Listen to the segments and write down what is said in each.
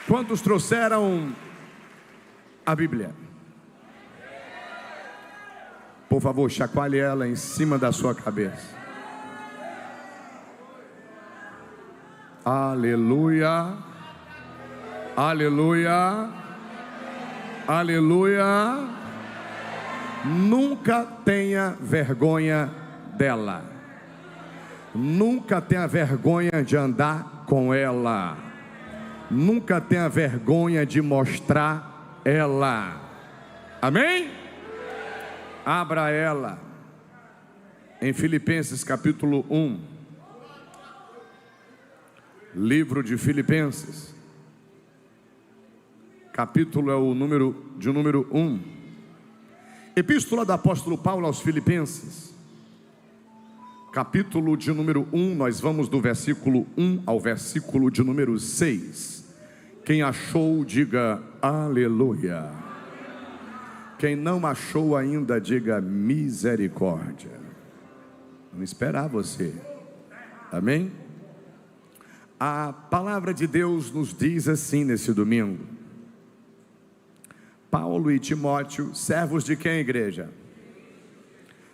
Quantos trouxeram a Bíblia? Por favor, chacoalhe ela em cima da sua cabeça. Aleluia, aleluia, aleluia. Nunca tenha vergonha dela. Nunca tenha vergonha de andar com ela. Nunca tenha vergonha de mostrar ela. Amém? Abra ela em Filipenses capítulo 1. Livro de Filipenses, capítulo é o número 1. Epístola do apóstolo Paulo aos Filipenses, capítulo de número 1. Nós vamos do versículo 1 ao versículo de número 6. Quem achou, diga aleluia. Quem não achou ainda, diga misericórdia. Vamos esperar você. Amém? A palavra de Deus nos diz assim nesse domingo: Paulo e Timóteo, servos de quem, igreja?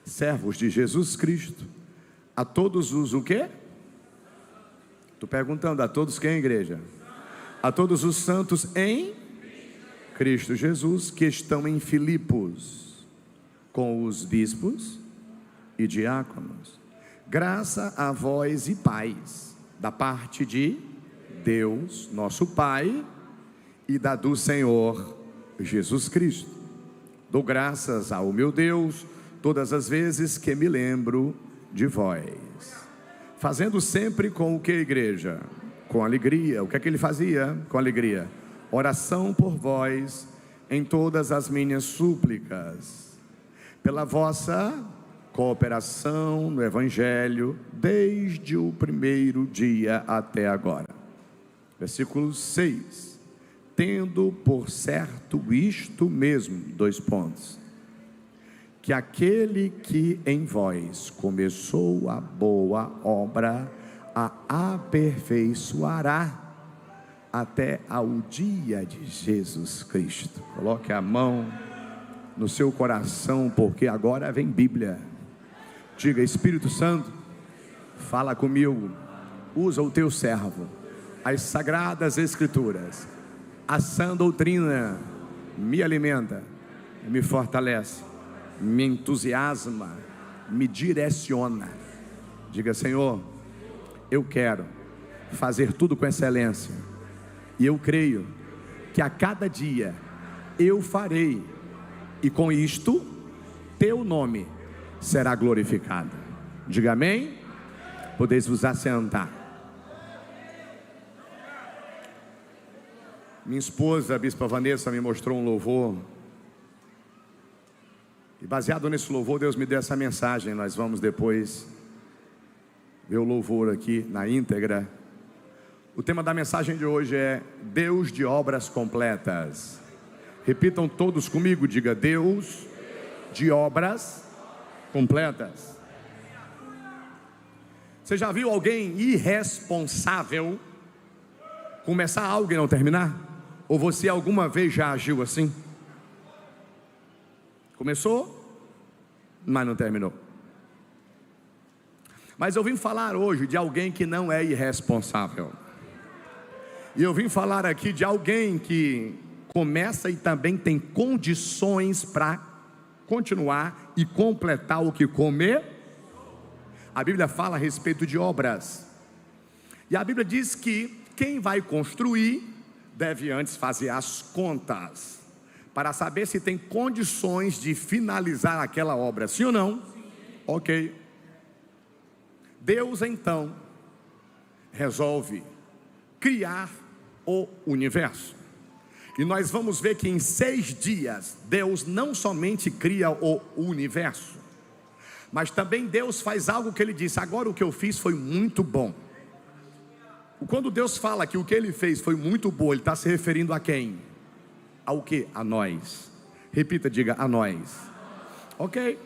Servos de Jesus Cristo, a todos os o quê? Estou perguntando, a todos quem, igreja? A todos os santos em Cristo Jesus, que estão em Filipos, com os bispos e diáconos. Graça a vós e paz, da parte de Deus, nosso Pai, e da do Senhor Jesus Cristo. Dou graças ao meu Deus todas as vezes que me lembro de vós, fazendo sempre com o que, igreja? Com alegria. O que é que ele fazia? Com alegria. Oração por vós em todas as minhas súplicas, pela vossa cooperação no Evangelho, desde o primeiro dia até agora. Versículo 6. Tendo por certo isto mesmo, que aquele que em vós começou a boa obra, a aperfeiçoará até ao dia de Jesus Cristo. Coloque a mão no seu coração, porque agora vem Bíblia. Diga: Espírito Santo, fala comigo, usa o teu servo, as sagradas escrituras, a sã doutrina me alimenta, me fortalece, me entusiasma, me direciona. Diga: Senhor, eu quero fazer tudo com excelência, e eu creio que a cada dia eu farei, e com isto teu nome será glorificado. Diga amém. Podeis vos assentar. Minha esposa, a bispa Vanessa, me mostrou um louvor, e baseado nesse louvor, Deus me deu essa mensagem. Nós vamos depois ver o louvor aqui na íntegra. O tema da mensagem de hoje é Deus de obras completas. Repitam todos comigo, diga: Deus de obras completas. Você já viu alguém irresponsável começar algo e não terminar? Ou você alguma vez já agiu assim? Começou, mas não terminou. Mas eu vim falar hoje de alguém que não é irresponsável. E eu vim falar aqui de alguém que começa e também tem condições para continuar e completar o que comer. A Bíblia fala a respeito de obras, e a Bíblia diz que quem vai construir deve antes fazer as contas, para saber se tem condições de finalizar aquela obra, sim ou não? Sim. Ok. Deus então resolve criar o universo, e nós vamos ver que em 6 dias Deus não somente cria o universo, mas também Deus faz algo que Ele disse: agora o que eu fiz foi muito bom. Quando Deus fala que o que Ele fez foi muito bom, Ele está se referindo a quem? Ao que? A nós. Repita, diga: a nós. Ok.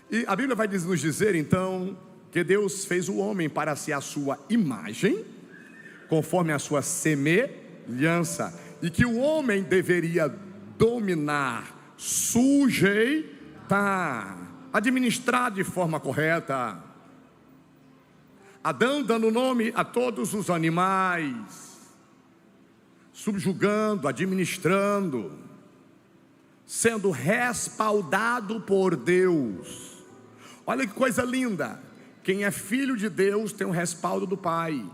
E a Bíblia vai nos dizer então que Deus fez o homem para ser a sua imagem, conforme a sua semelhança, e que o homem deveria dominar, sujeitar, administrar de forma correta. Adão dando nome a todos os animais, subjugando, administrando, sendo respaldado por Deus. Olha que coisa linda, quem é filho de Deus tem o respaldo do Pai.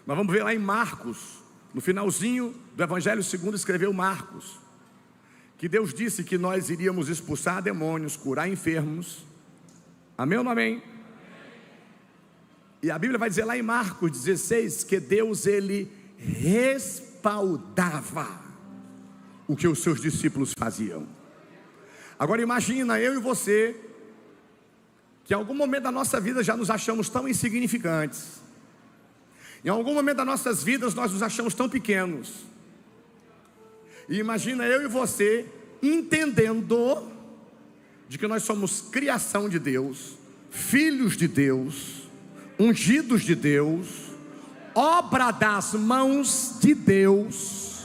Nós vamos ver lá em Marcos, no finalzinho do Evangelho segundo escreveu Marcos, que Deus disse que nós iríamos expulsar demônios, curar enfermos. Amém ou não amém? E a Bíblia vai dizer lá em Marcos 16 que Deus, ele respaldava o que os seus discípulos faziam. Agora imagina eu e você, que em algum momento da nossa vida já nos achamos tão insignificantes, em algum momento das nossas vidas nós nos achamos tão pequenos, e imagina eu e você entendendo de que nós somos criação de Deus, filhos de Deus, ungidos de Deus, obra das mãos de Deus,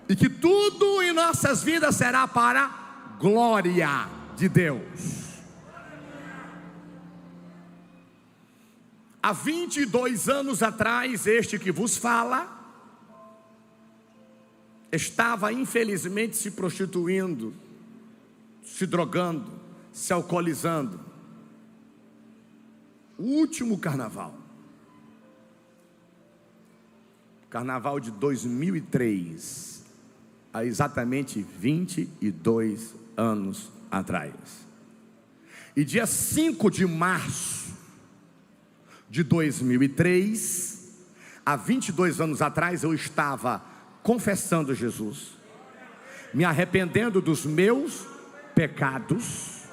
e que tudo em nossas vidas será para a glória de Deus. Há 22 anos atrás, este que vos fala estava infelizmente se prostituindo, se drogando, se alcoolizando. O último carnaval de 2003, há exatamente 22 anos atrás. E dia 5 de março de 2003, há 22 anos atrás, eu estava confessando Jesus, me arrependendo dos meus pecados,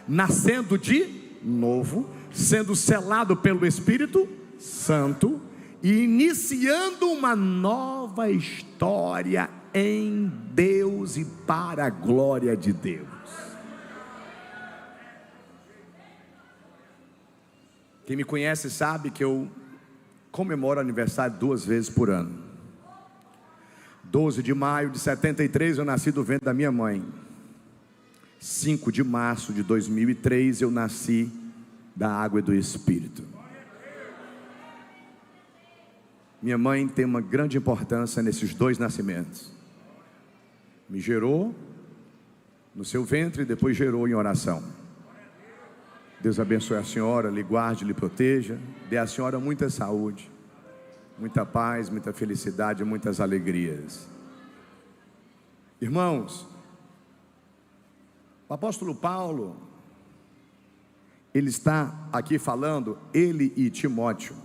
nascendo de novo, sendo selado pelo Espírito Santo e iniciando uma nova história em Deus e para a glória de Deus. Quem me conhece sabe que eu comemoro aniversário 2 vezes por ano. 12 de maio de 73 eu nasci do ventre da minha mãe. 5 de março de 2003 eu nasci da água e do Espírito. Minha mãe tem uma grande importância nesses 2 nascimentos. Me gerou no seu ventre e depois gerou em oração. Deus abençoe a senhora, lhe guarde, lhe proteja, dê à senhora muita saúde, muita paz, muita felicidade, muitas alegrias. Irmãos, o apóstolo Paulo, ele está aqui falando, ele e Timóteo,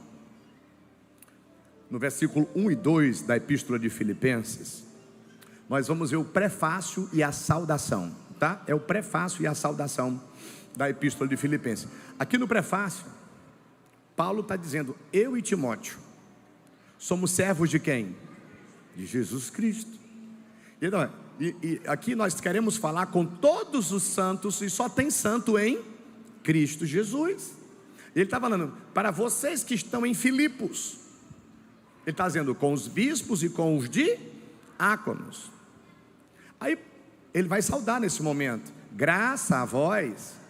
no versículo 1 e 2 da epístola de Filipenses. Nós vamos ver o prefácio e a saudação, tá? É o prefácio e a saudação da epístola de Filipenses. Aqui no prefácio, Paulo está dizendo: eu e Timóteo somos servos de quem? De Jesus Cristo. Então, e aqui nós queremos falar com todos os santos, e só tem santo em Cristo Jesus. Ele está falando para vocês que estão em Filipos. Ele está dizendo com os bispos e com os diáconos. Aí ele vai saudar nesse momento: graça a vós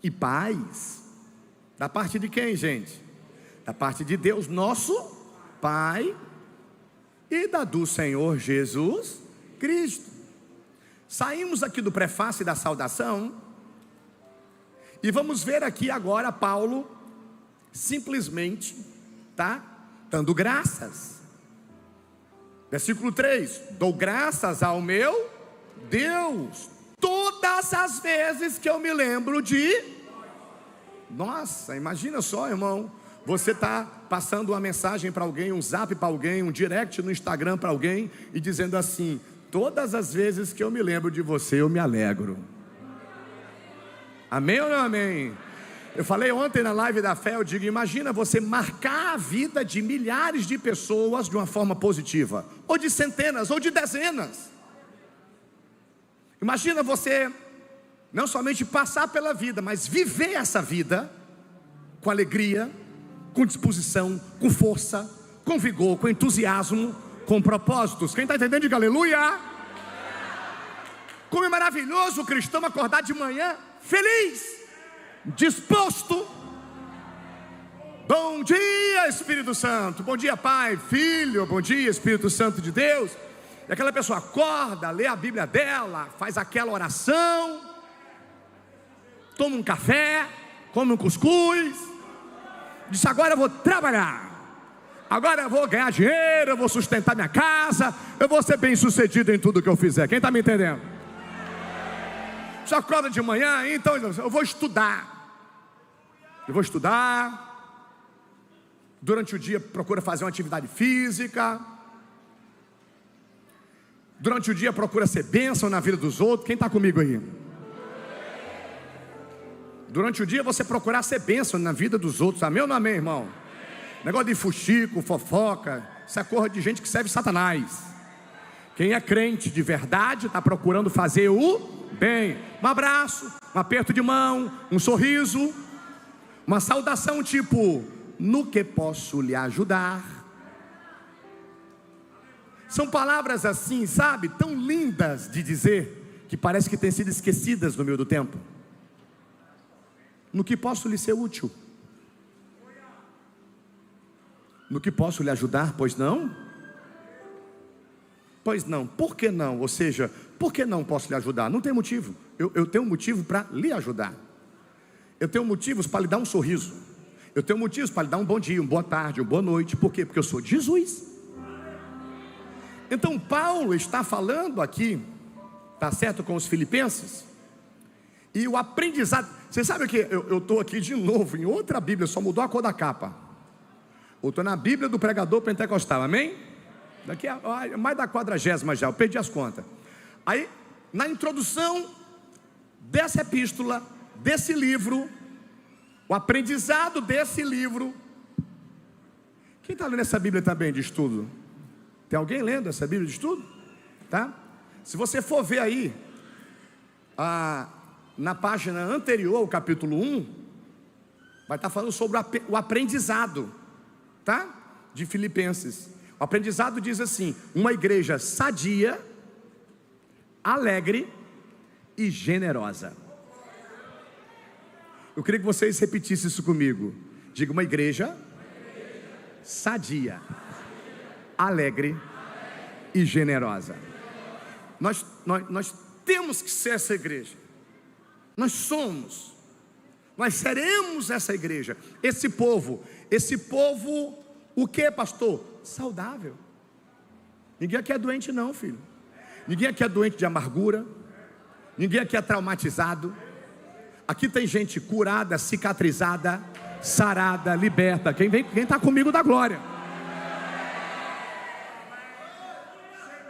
e paz. Da parte de quem, gente? Da parte de Deus, nosso Pai, e da do Senhor Jesus Cristo. Saímos aqui do prefácio e da saudação, e vamos ver aqui agora Paulo simplesmente, tá? Dando graças. Versículo 3: dou graças ao meu Deus todas as vezes que eu me lembro de... Nossa, imagina só, irmão, você está passando uma mensagem para alguém, um zap para alguém, um direct no Instagram para alguém, e dizendo assim: todas as vezes que eu me lembro de você, eu me alegro. Amém ou não amém? Eu falei ontem na live da fé, eu digo, imagina você marcar a vida de milhares de pessoas de uma forma positiva, ou de centenas, ou de dezenas. Imagina você não somente passar pela vida, mas viver essa vida com alegria, com disposição, com força, com vigor, com entusiasmo, com propósitos. Quem está entendendo, diga aleluia. Como é maravilhoso o cristão acordar de manhã feliz, disposto. Bom dia, Espírito Santo. Bom dia, Pai, Filho. Bom dia, Espírito Santo de Deus. E aquela pessoa acorda, lê a Bíblia dela, faz aquela oração, toma um café, come um cuscuz, diz: agora eu vou trabalhar, agora eu vou ganhar dinheiro, eu vou sustentar minha casa, eu vou ser bem sucedido em tudo que eu fizer. Quem está me entendendo? Você acorda de manhã, então eu vou estudar. Eu vou estudar. Durante o dia procura fazer uma atividade física. Durante o dia procura ser bênção na vida dos outros. Quem está comigo aí? Durante o dia você procurar ser bênção na vida dos outros. Amém ou não amém, irmão? Negócio de fuxico, fofoca, isso é coisa de gente que serve Satanás. Quem é crente de verdade está procurando fazer o bem. Um abraço, um aperto de mão, um sorriso, uma saudação tipo: no que posso lhe ajudar? São palavras assim, sabe, tão lindas de dizer, que parece que têm sido esquecidas no meio do tempo. No que posso lhe ser útil? No que posso lhe ajudar? Pois não? Pois não, por que não? Ou seja, por que não posso lhe ajudar? Não tem motivo. Eu tenho um motivo para lhe ajudar. Eu tenho motivos para lhe dar um sorriso. Eu tenho motivos para lhe dar um bom dia, uma boa tarde, uma boa noite. Por quê? Porque eu sou de Jesus. Então Paulo está falando aqui, tá certo, com os filipenses. E o aprendizado, você sabe o que? Eu estou aqui de novo em outra Bíblia, só mudou a cor da capa. Eu estou na Bíblia do pregador pentecostal, amém? Daqui a mais da 40ª já, eu perdi as contas. Aí, na introdução dessa epístola, desse livro, o aprendizado desse livro. Quem está lendo essa Bíblia também de estudo? Tem alguém lendo essa Bíblia de estudo? Tá? Se você for ver aí, na página anterior, o capítulo 1, vai estar falando sobre o aprendizado, tá? De Filipenses. O aprendizado diz assim: uma igreja sadia, alegre e generosa. Eu queria que vocês repetissem isso comigo. Diga: uma igreja sadia, alegre e generosa. Nós temos que ser essa igreja. Nós somos. Nós seremos essa igreja. Esse povo, o que, pastor? Saudável. Ninguém aqui é doente não, filho. Ninguém aqui é doente de amargura. Ninguém aqui é traumatizado. Aqui tem gente curada, cicatrizada, sarada, liberta. Quem está comigo dá glória.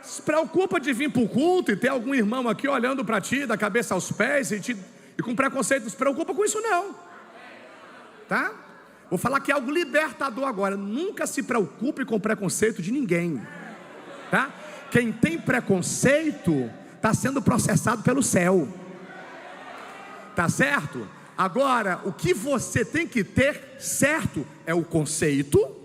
Se preocupa de vir para o culto e ter algum irmão aqui olhando para ti, da cabeça aos pés, e com preconceito. Não se preocupa com isso não, tá? Vou falar que é algo libertador agora. Nunca se preocupe com preconceito de ninguém, tá? Quem tem preconceito está sendo processado pelo céu, tá certo? Agora, o que você tem que ter certo é o conceito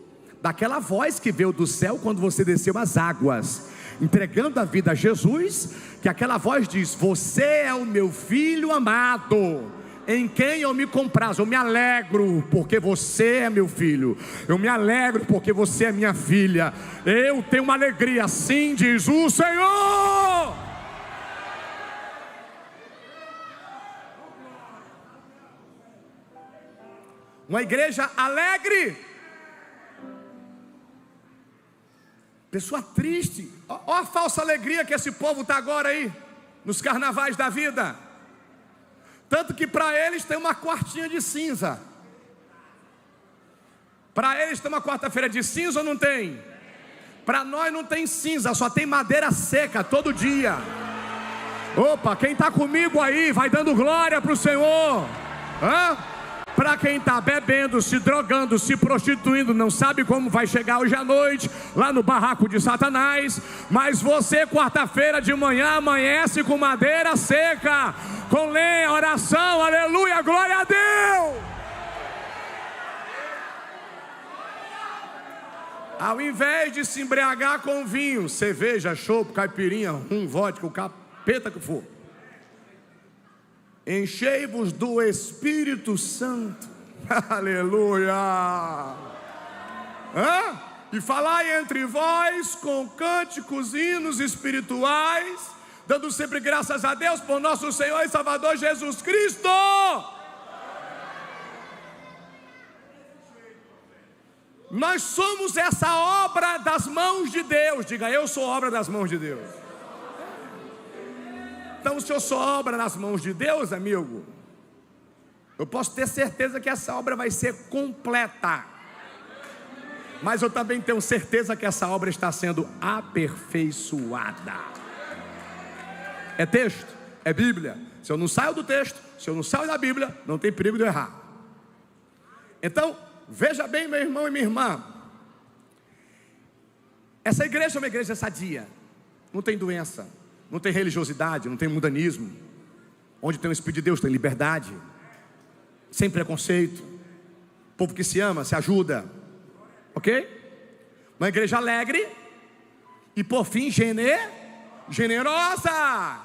daquela voz que veio do céu quando você desceu as águas, entregando a vida a Jesus, que aquela voz diz: você é o meu filho amado, em quem eu me comprazo. Eu me alegro porque você é meu filho, eu me alegro porque você é minha filha, eu tenho uma alegria, assim diz o Senhor. Uma igreja alegre. Pessoa triste. Olha a falsa alegria que esse povo está agora aí, nos carnavais da vida. Tanto que para eles tem uma quartinha de cinza. Para eles tem uma quarta-feira de cinza ou não tem? Para nós não tem cinza, só tem madeira seca todo dia. Opa, quem está comigo aí, vai dando glória para o Senhor. Para quem está bebendo, se drogando, se prostituindo, não sabe como vai chegar hoje à noite, lá no barraco de Satanás. Mas você, quarta-feira de manhã, amanhece com madeira seca, com lenha, oração, aleluia, glória a Deus. Ao invés de se embriagar com vinho, cerveja, chopp, caipirinha, vodka, o capeta que for, enchei-vos do Espírito Santo. Aleluia. E falai entre vós com cânticos, hinos espirituais, dando sempre graças a Deus por nosso Senhor e Salvador Jesus Cristo. Nós somos essa obra das mãos de Deus. Diga, eu sou obra das mãos de Deus. Então, se eu sou obra das mãos de Deus, amigo, eu posso ter certeza que essa obra vai ser completa. Mas eu também tenho certeza que essa obra está sendo aperfeiçoada. É texto, é Bíblia. Se eu não saio do texto, se eu não saio da Bíblia, não tem perigo de eu errar. Então, veja bem, meu irmão e minha irmã, essa igreja é uma igreja sadia. Não tem doença, não tem religiosidade, não tem mundanismo. Onde tem o Espírito de Deus tem liberdade, sem preconceito, povo que se ama, se ajuda, ok? Uma igreja alegre e por fim generosa.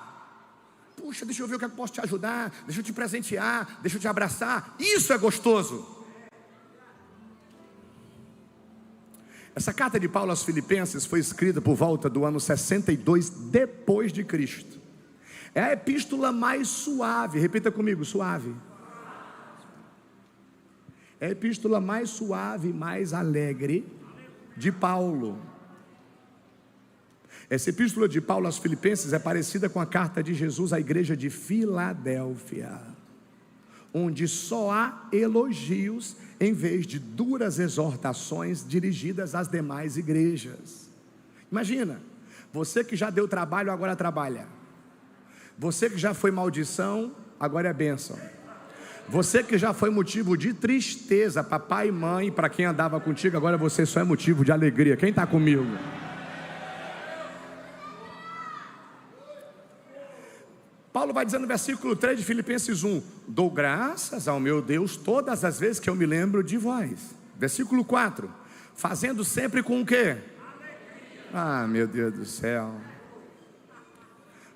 Puxa, deixa eu ver o que eu posso te ajudar, deixa eu te presentear, deixa eu te abraçar. Isso é gostoso. Essa carta de Paulo aos Filipenses foi escrita por volta do ano 62 depois de Cristo. É a epístola mais suave, repita comigo, suave. É a epístola mais suave, mais alegre de Paulo. Essa epístola de Paulo aos Filipenses é parecida com a carta de Jesus à igreja de Filadélfia, onde só há elogios em vez de duras exortações dirigidas às demais igrejas. Imagina, você que já deu trabalho, agora trabalha. Você que já foi maldição, agora é bênção. Você que já foi motivo de tristeza para pai e mãe, para quem andava contigo, agora você só é motivo de alegria. Quem está comigo? Paulo vai dizer no versículo 3 de Filipenses 1: dou graças ao meu Deus todas as vezes que eu me lembro de vós. Versículo 4: fazendo sempre com o quê? Ah, meu Deus do céu.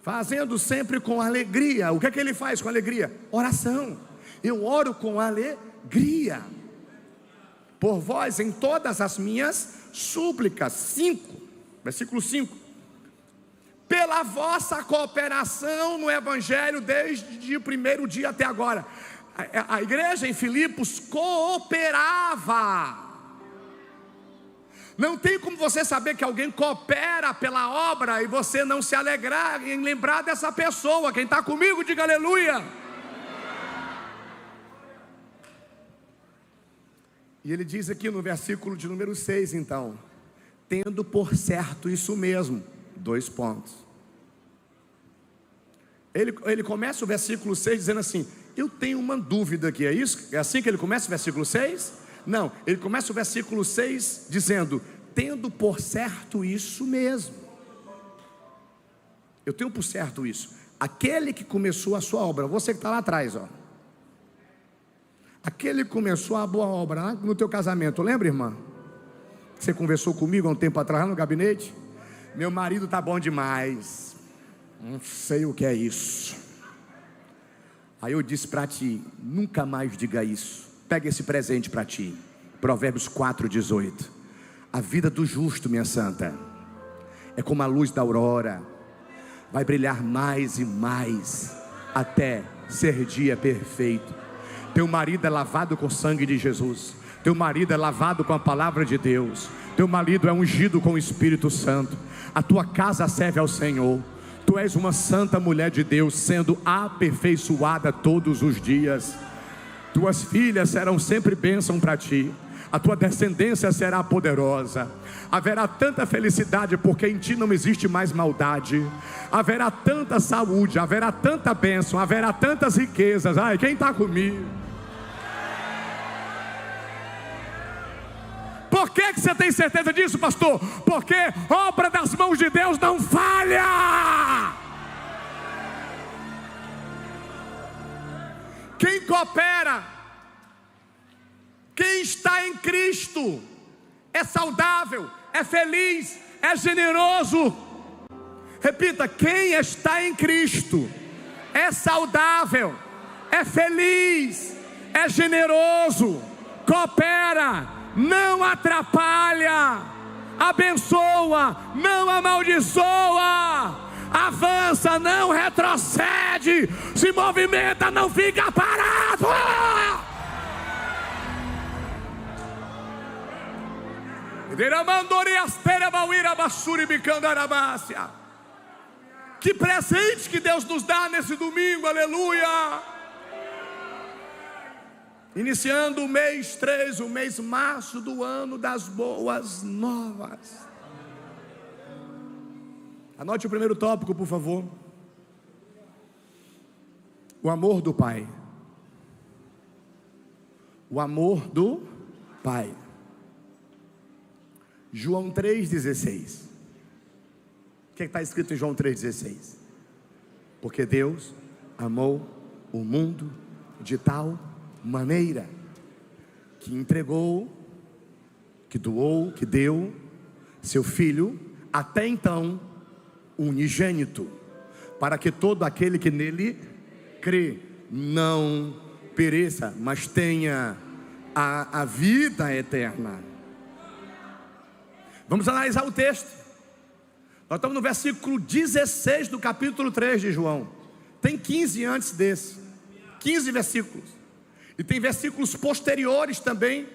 Fazendo sempre com alegria. O que é que ele faz com alegria? Oração. Eu oro com alegria por vós em todas as minhas súplicas. 5, versículo 5: pela vossa cooperação no Evangelho desde o primeiro dia até agora. A igreja em Filipos cooperava. Não tem como você saber que alguém coopera pela obra e você não se alegrar em lembrar dessa pessoa. Quem está comigo, diga aleluia. E ele diz aqui no versículo de número 6, então: tendo por certo isso mesmo. 2 pontos. Ele começa o versículo 6 dizendo assim: eu tenho uma dúvida aqui, é isso? É assim que ele começa o versículo 6? Não, ele começa o versículo 6 dizendo: tendo por certo isso mesmo. Eu tenho por certo isso. Aquele que começou a sua obra, você que está lá atrás, ó. Aquele que começou a boa obra lá no teu casamento, lembra, irmã? Você conversou comigo há um tempo atrás lá no gabinete? Meu marido está bom demais, não sei o que é isso. Aí eu disse para ti: nunca mais diga isso. Pega esse presente para ti. Provérbios 4:18. A vida do justo, minha santa, é como a luz da aurora, vai brilhar mais e mais até ser dia perfeito. Teu marido é lavado com o sangue de Jesus. Teu marido é lavado com a palavra de Deus. Teu marido é ungido com o Espírito Santo. A tua casa serve ao Senhor. Tu és uma santa mulher de Deus, sendo aperfeiçoada todos os dias. Tuas filhas serão sempre bênção para ti. A tua descendência será poderosa. Haverá tanta felicidade, porque em ti não existe mais maldade. Haverá tanta saúde, haverá tanta bênção, haverá tantas riquezas. Ai, quem está comigo? Por que você tem certeza disso, pastor? Porque obra das mãos de Deus não falha. Quem coopera, quem está em Cristo, é saudável, é feliz, é generoso. Repita: quem está em Cristo é saudável, é feliz, é generoso, coopera, não atrapalha, abençoa, não amaldiçoa, avança, não retrocede, se movimenta, não fica parado. Que presente que Deus nos dá nesse domingo, aleluia. Iniciando o mês 3, o mês março do ano das boas novas. Anote o primeiro tópico, por favor. O amor do Pai. O amor do Pai. João 3,16. O que está escrito em João 3,16? Porque Deus amou o mundo de tal maneira que entregou, que doou, que deu seu Filho, até então unigênito, para que todo aquele que nele crê não pereça, mas tenha a vida eterna. Vamos analisar o texto. Nós estamos no versículo 16 do capítulo 3 de João. Tem 15 antes desse, 15 versículos. E tem versículos posteriores também,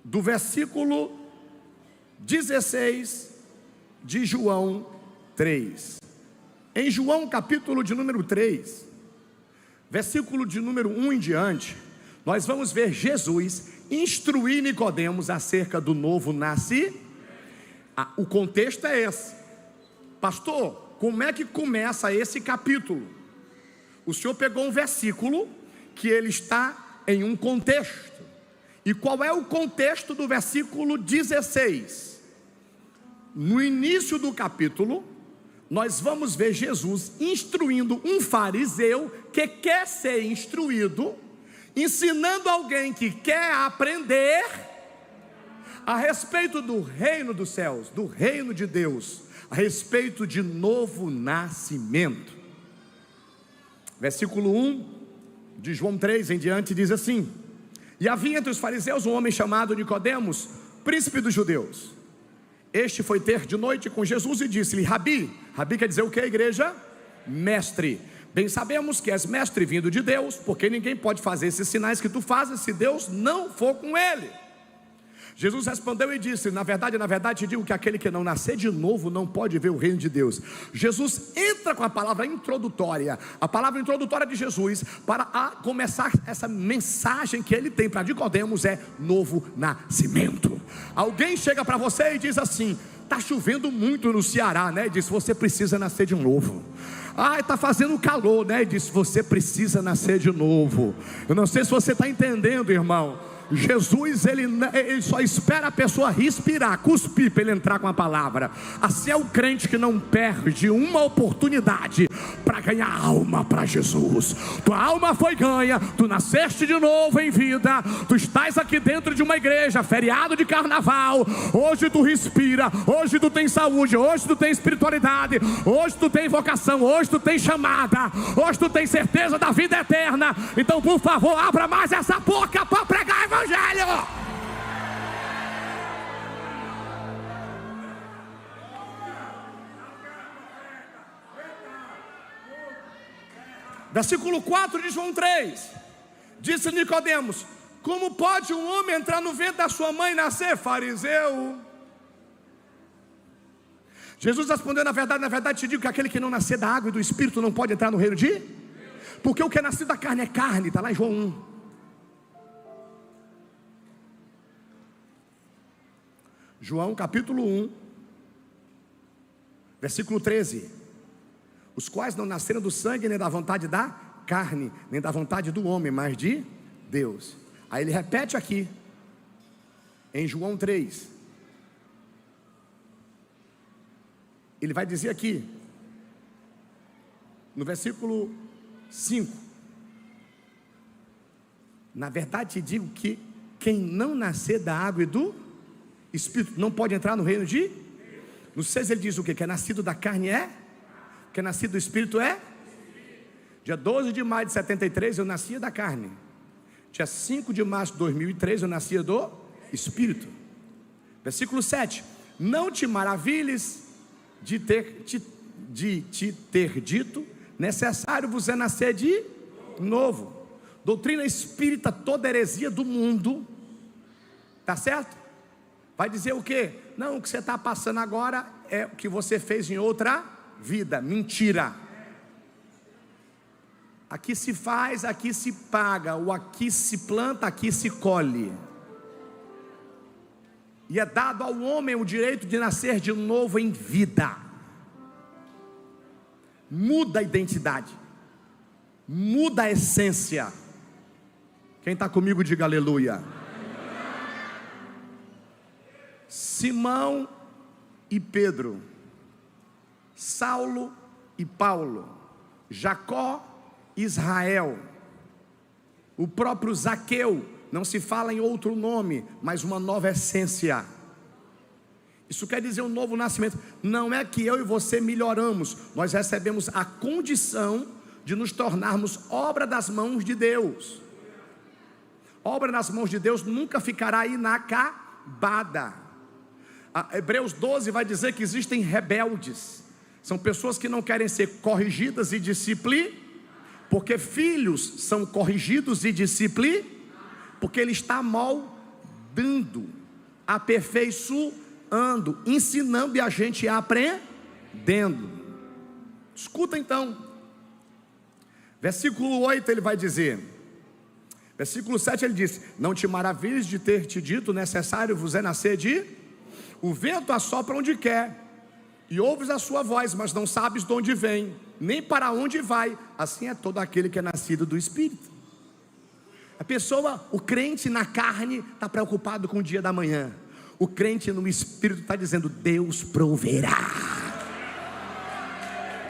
do versículo 16 de João 3. Em João capítulo de número 3, versículo de número 1 em diante, nós vamos ver Jesus instruir Nicodemos acerca do novo nascimento. O contexto é esse. Pastor, como é que começa esse capítulo? O senhor pegou um versículo que ele está em um contexto. E qual é o contexto do versículo 16? No início do capítulo, nós vamos ver Jesus instruindo um fariseu que quer ser instruído, ensinando alguém que quer aprender a respeito do reino dos céus, do reino de Deus, a respeito de novo nascimento. Versículo 1 de João 3 em diante diz assim: e havia entre os fariseus um homem chamado Nicodemos, príncipe dos judeus. Este foi ter de noite com Jesus e disse-lhe: Rabi. Rabi quer dizer o que, igreja? Mestre. Bem sabemos que és mestre vindo de Deus, porque ninguém pode fazer esses sinais que tu fazes se Deus não for com ele. Jesus respondeu e disse: na verdade te digo que aquele que não nascer de novo não pode ver o reino de Deus. Jesus entra com a palavra introdutória, a palavra introdutória de Jesus, para começar essa mensagem que ele tem para Nicodemos: é novo nascimento. Alguém chega para você e diz assim: está chovendo muito no Ceará, né? E diz: você precisa nascer de novo. Está fazendo calor, né? E diz: você precisa nascer de novo. Eu não sei se você está entendendo, irmão. Jesus, ele só espera a pessoa respirar, cuspir para ele entrar com a palavra. Assim é o crente que não perde uma oportunidade para ganhar alma para Jesus. Tua alma foi ganha, tu nasceste de novo em vida, tu estás aqui dentro de uma igreja, feriado de carnaval. Hoje tu respira, hoje tu tem saúde, hoje tu tem espiritualidade, hoje tu tem vocação, hoje tu tem chamada, hoje tu tem certeza da vida eterna. Então, por favor, abra mais essa boca para pregar evangelho. Versículo 4 de João 3. Disse Nicodemos: como pode um homem entrar no ventre da sua mãe e nascer? Fariseu. Jesus respondeu: na verdade te digo que aquele que não nascer da água e do Espírito não pode entrar no reino de... porque o que é nascido da carne é carne. Está lá em João 1. João capítulo 1, versículo 13. Os quais não nasceram do sangue, nem da vontade da carne, nem da vontade do homem, mas de Deus. Aí ele repete aqui, em João 3. Ele vai dizer aqui, no versículo 5: na verdade te digo que quem não nascer da água e do Espírito não pode entrar no reino de... No 6 ele diz o quê? Que é nascido da carne é? Que é nascido do Espírito é? Dia 12 de maio de 73 eu nascia da carne. Dia 5 de março de 2003 eu nascia do Espírito. Versículo 7: não te maravilhes de te ter dito, necessário vos é nascer de novo. Doutrina espírita, toda heresia do mundo, tá certo? Vai dizer o quê? Não, o que você está passando agora é o que você fez em outra vida. Mentira. Aqui se faz, aqui se paga, o aqui se planta, aqui se colhe. E é dado ao homem o direito de nascer de novo em vida. Muda a identidade, muda a essência. Quem está comigo diga aleluia. Simão e Pedro, Saulo e Paulo, Jacó e Israel, o próprio Zaqueu, não se fala em outro nome, mas uma nova essência. Isso quer dizer um novo nascimento. Não é que eu e você melhoramos, nós recebemos a condição de nos tornarmos obra das mãos de Deus. Obra nas mãos de Deus nunca ficará inacabada. Hebreus 12 vai dizer que existem rebeldes, são pessoas que não querem ser corrigidas e disciplinadas, porque filhos são corrigidos e disciplinados, porque ele está moldando, aperfeiçoando, ensinando e a gente aprendendo. Escuta então, versículo 8 ele vai dizer, versículo 7 ele diz: não te maravilhes de ter te dito, necessário vos é nascer de... O vento assopra onde quer, e ouves a sua voz, mas não sabes de onde vem, nem para onde vai. Assim é todo aquele que é nascido do Espírito. A pessoa, o crente na carne está preocupado com o dia da manhã. O crente no Espírito está dizendo: Deus proverá.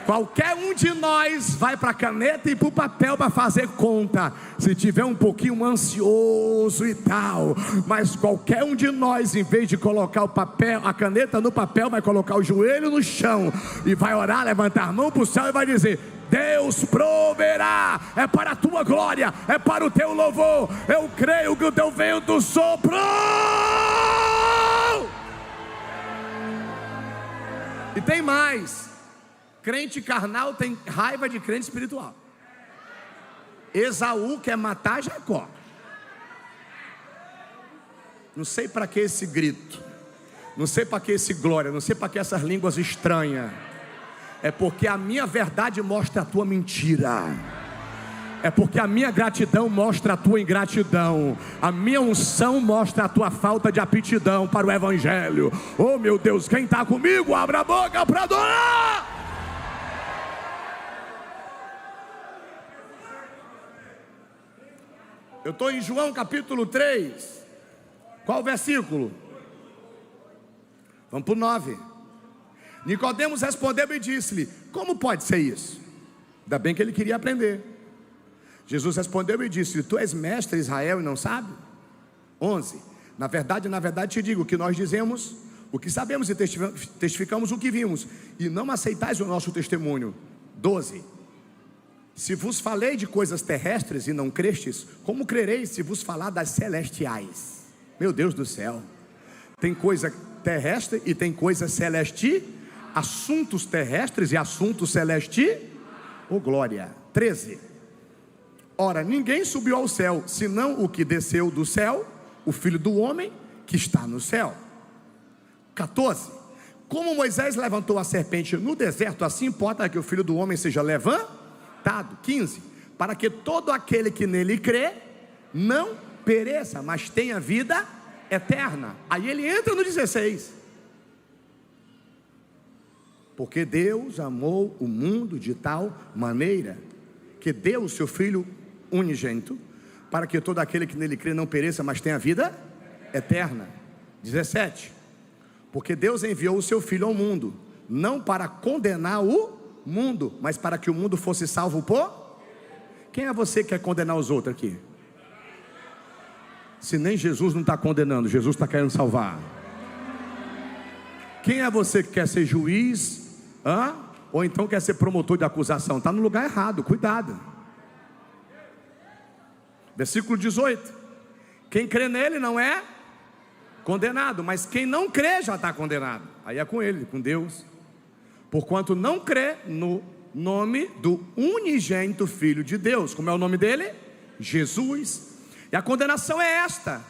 Qualquer um de nós vai para a caneta e para o papel para fazer conta, se tiver um pouquinho ansioso e tal. Mas qualquer um de nós, em vez de colocar o papel, a caneta no papel, vai colocar o joelho no chão e vai orar, levantar a mão para o céu e vai dizer: Deus proverá, é para a tua glória, é para o teu louvor. Eu creio que o teu vento soprou. E tem mais. Crente carnal tem raiva de crente espiritual. Esaú quer matar Jacó. Não sei para que esse grito, não sei para que esse glória, não sei para que essas línguas estranhas. É porque a minha verdade mostra a tua mentira. É porque a minha gratidão mostra a tua ingratidão. A minha unção mostra a tua falta de aptidão para o evangelho. Oh meu Deus, quem está comigo, abra a boca para adorar. Eu estou em João capítulo 3. Qual o versículo? Vamos para o 9. Nicodemos respondeu e disse-lhe: como pode ser isso? Ainda bem que ele queria aprender. Jesus respondeu e disse: tu és mestre em Israel e não sabe? 11. Na verdade te digo que nós dizemos o que sabemos e testificamos o que vimos, e não aceitais o nosso testemunho. 12. Se vos falei de coisas terrestres e não crestes, como crereis se vos falar das celestiais? Meu Deus do céu. Tem coisa terrestre e tem coisa celeste, assuntos terrestres e assuntos celeste. Oh glória. 13. Ora, ninguém subiu ao céu, senão o que desceu do céu, o Filho do homem que está no céu. 14. Como Moisés levantou a serpente no deserto, assim importa que o Filho do homem seja levantado. 15. Para que todo aquele que nele crê não pereça, mas tenha vida eterna. Aí ele entra no 16. Porque Deus amou o mundo de tal maneira que deu o seu Filho unigênito, para que todo aquele que nele crê não pereça, mas tenha vida eterna. 17. Porque Deus enviou o seu Filho ao mundo, não para condenar o mundo, mas para que o mundo fosse salvo por... Quem é você que quer condenar os outros aqui? Se nem Jesus não está condenando, Jesus está querendo salvar. Quem é você que quer ser juiz? Ou então quer ser promotor de acusação? Está no lugar errado, cuidado. Versículo 18: quem crê nele não é condenado, mas quem não crê já está condenado. Aí é com ele, com Deus. Porquanto não crê no nome do unigênito Filho de Deus. Como é o nome dele? Jesus. E a condenação é esta.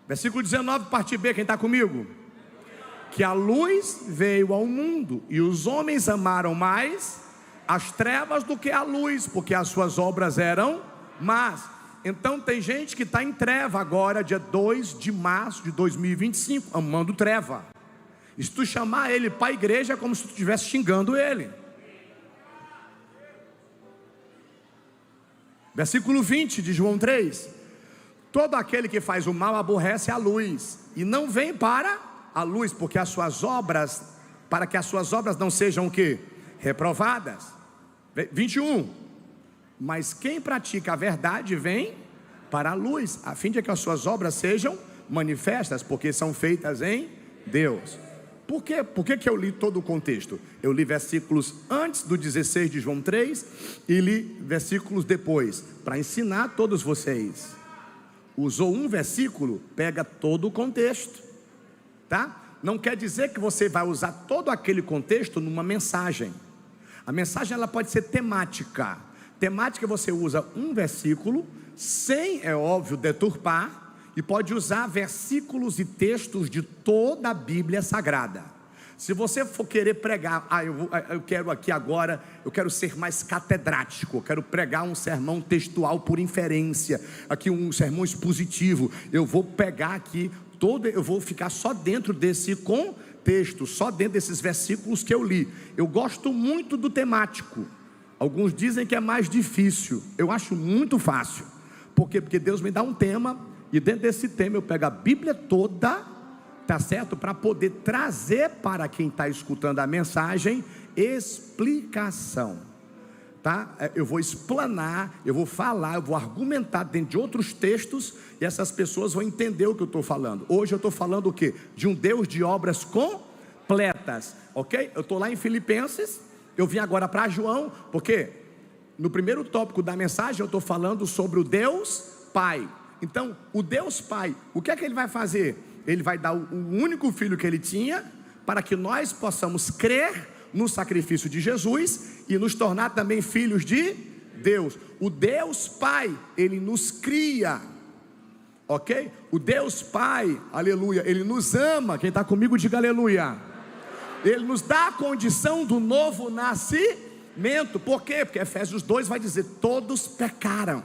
Versículo 19, parte B, quem está comigo? Que a luz veio ao mundo, e os homens amaram mais as trevas do que a luz, porque as suas obras eram más. Então tem gente que está em treva agora, dia 2 de março de 2025, amando treva. E se tu chamar ele para a igreja, é como se tu estivesse xingando ele. Versículo 20 de João 3: todo aquele que faz o mal aborrece a luz, e não vem para a luz, porque as suas obras, para que as suas obras não sejam o quê? Reprovadas. 21: mas quem pratica a verdade vem para a luz, a fim de que as suas obras sejam manifestas, porque são feitas em Deus. Por quê? Por que eu li todo o contexto? Eu li versículos antes do 16 de João 3 e li versículos depois, para ensinar a todos vocês. Usou um versículo, pega todo o contexto, tá? Não quer dizer que você vai usar todo aquele contexto numa mensagem. A mensagem ela pode ser temática. Temática você usa um versículo, sem, é óbvio, deturpar, e pode usar versículos e textos de toda a Bíblia Sagrada. Se você for querer pregar, eu quero aqui agora, eu quero ser mais catedrático, eu quero pregar um sermão textual por inferência, aqui um sermão expositivo, eu vou pegar aqui eu vou ficar só dentro desse contexto, só dentro desses versículos que eu li. Eu gosto muito do temático. Alguns dizem que é mais difícil, eu acho muito fácil. Por quê? Porque Deus me dá um tema, e dentro desse tema eu pego a Bíblia toda, tá certo? Para poder trazer para quem está escutando a mensagem, explicação, tá? Eu vou explanar, eu vou falar, eu vou argumentar dentro de outros textos, e essas pessoas vão entender o que eu estou falando. Hoje eu estou falando o quê? De um Deus de obras completas, ok? Eu estou lá em Filipenses, eu vim agora para João, porque no primeiro tópico da mensagem eu estou falando sobre o Deus Pai. Então, o Deus Pai, o que é que Ele vai fazer? Ele vai dar o único filho que Ele tinha, para que nós possamos crer no sacrifício de Jesus, e nos tornar também filhos de Deus. O Deus Pai, Ele nos cria, ok? O Deus Pai, aleluia, Ele nos ama. Quem está comigo diga aleluia. Ele nos dá a condição do novo nascimento. Por quê? Porque Efésios 2 vai dizer: todos pecaram,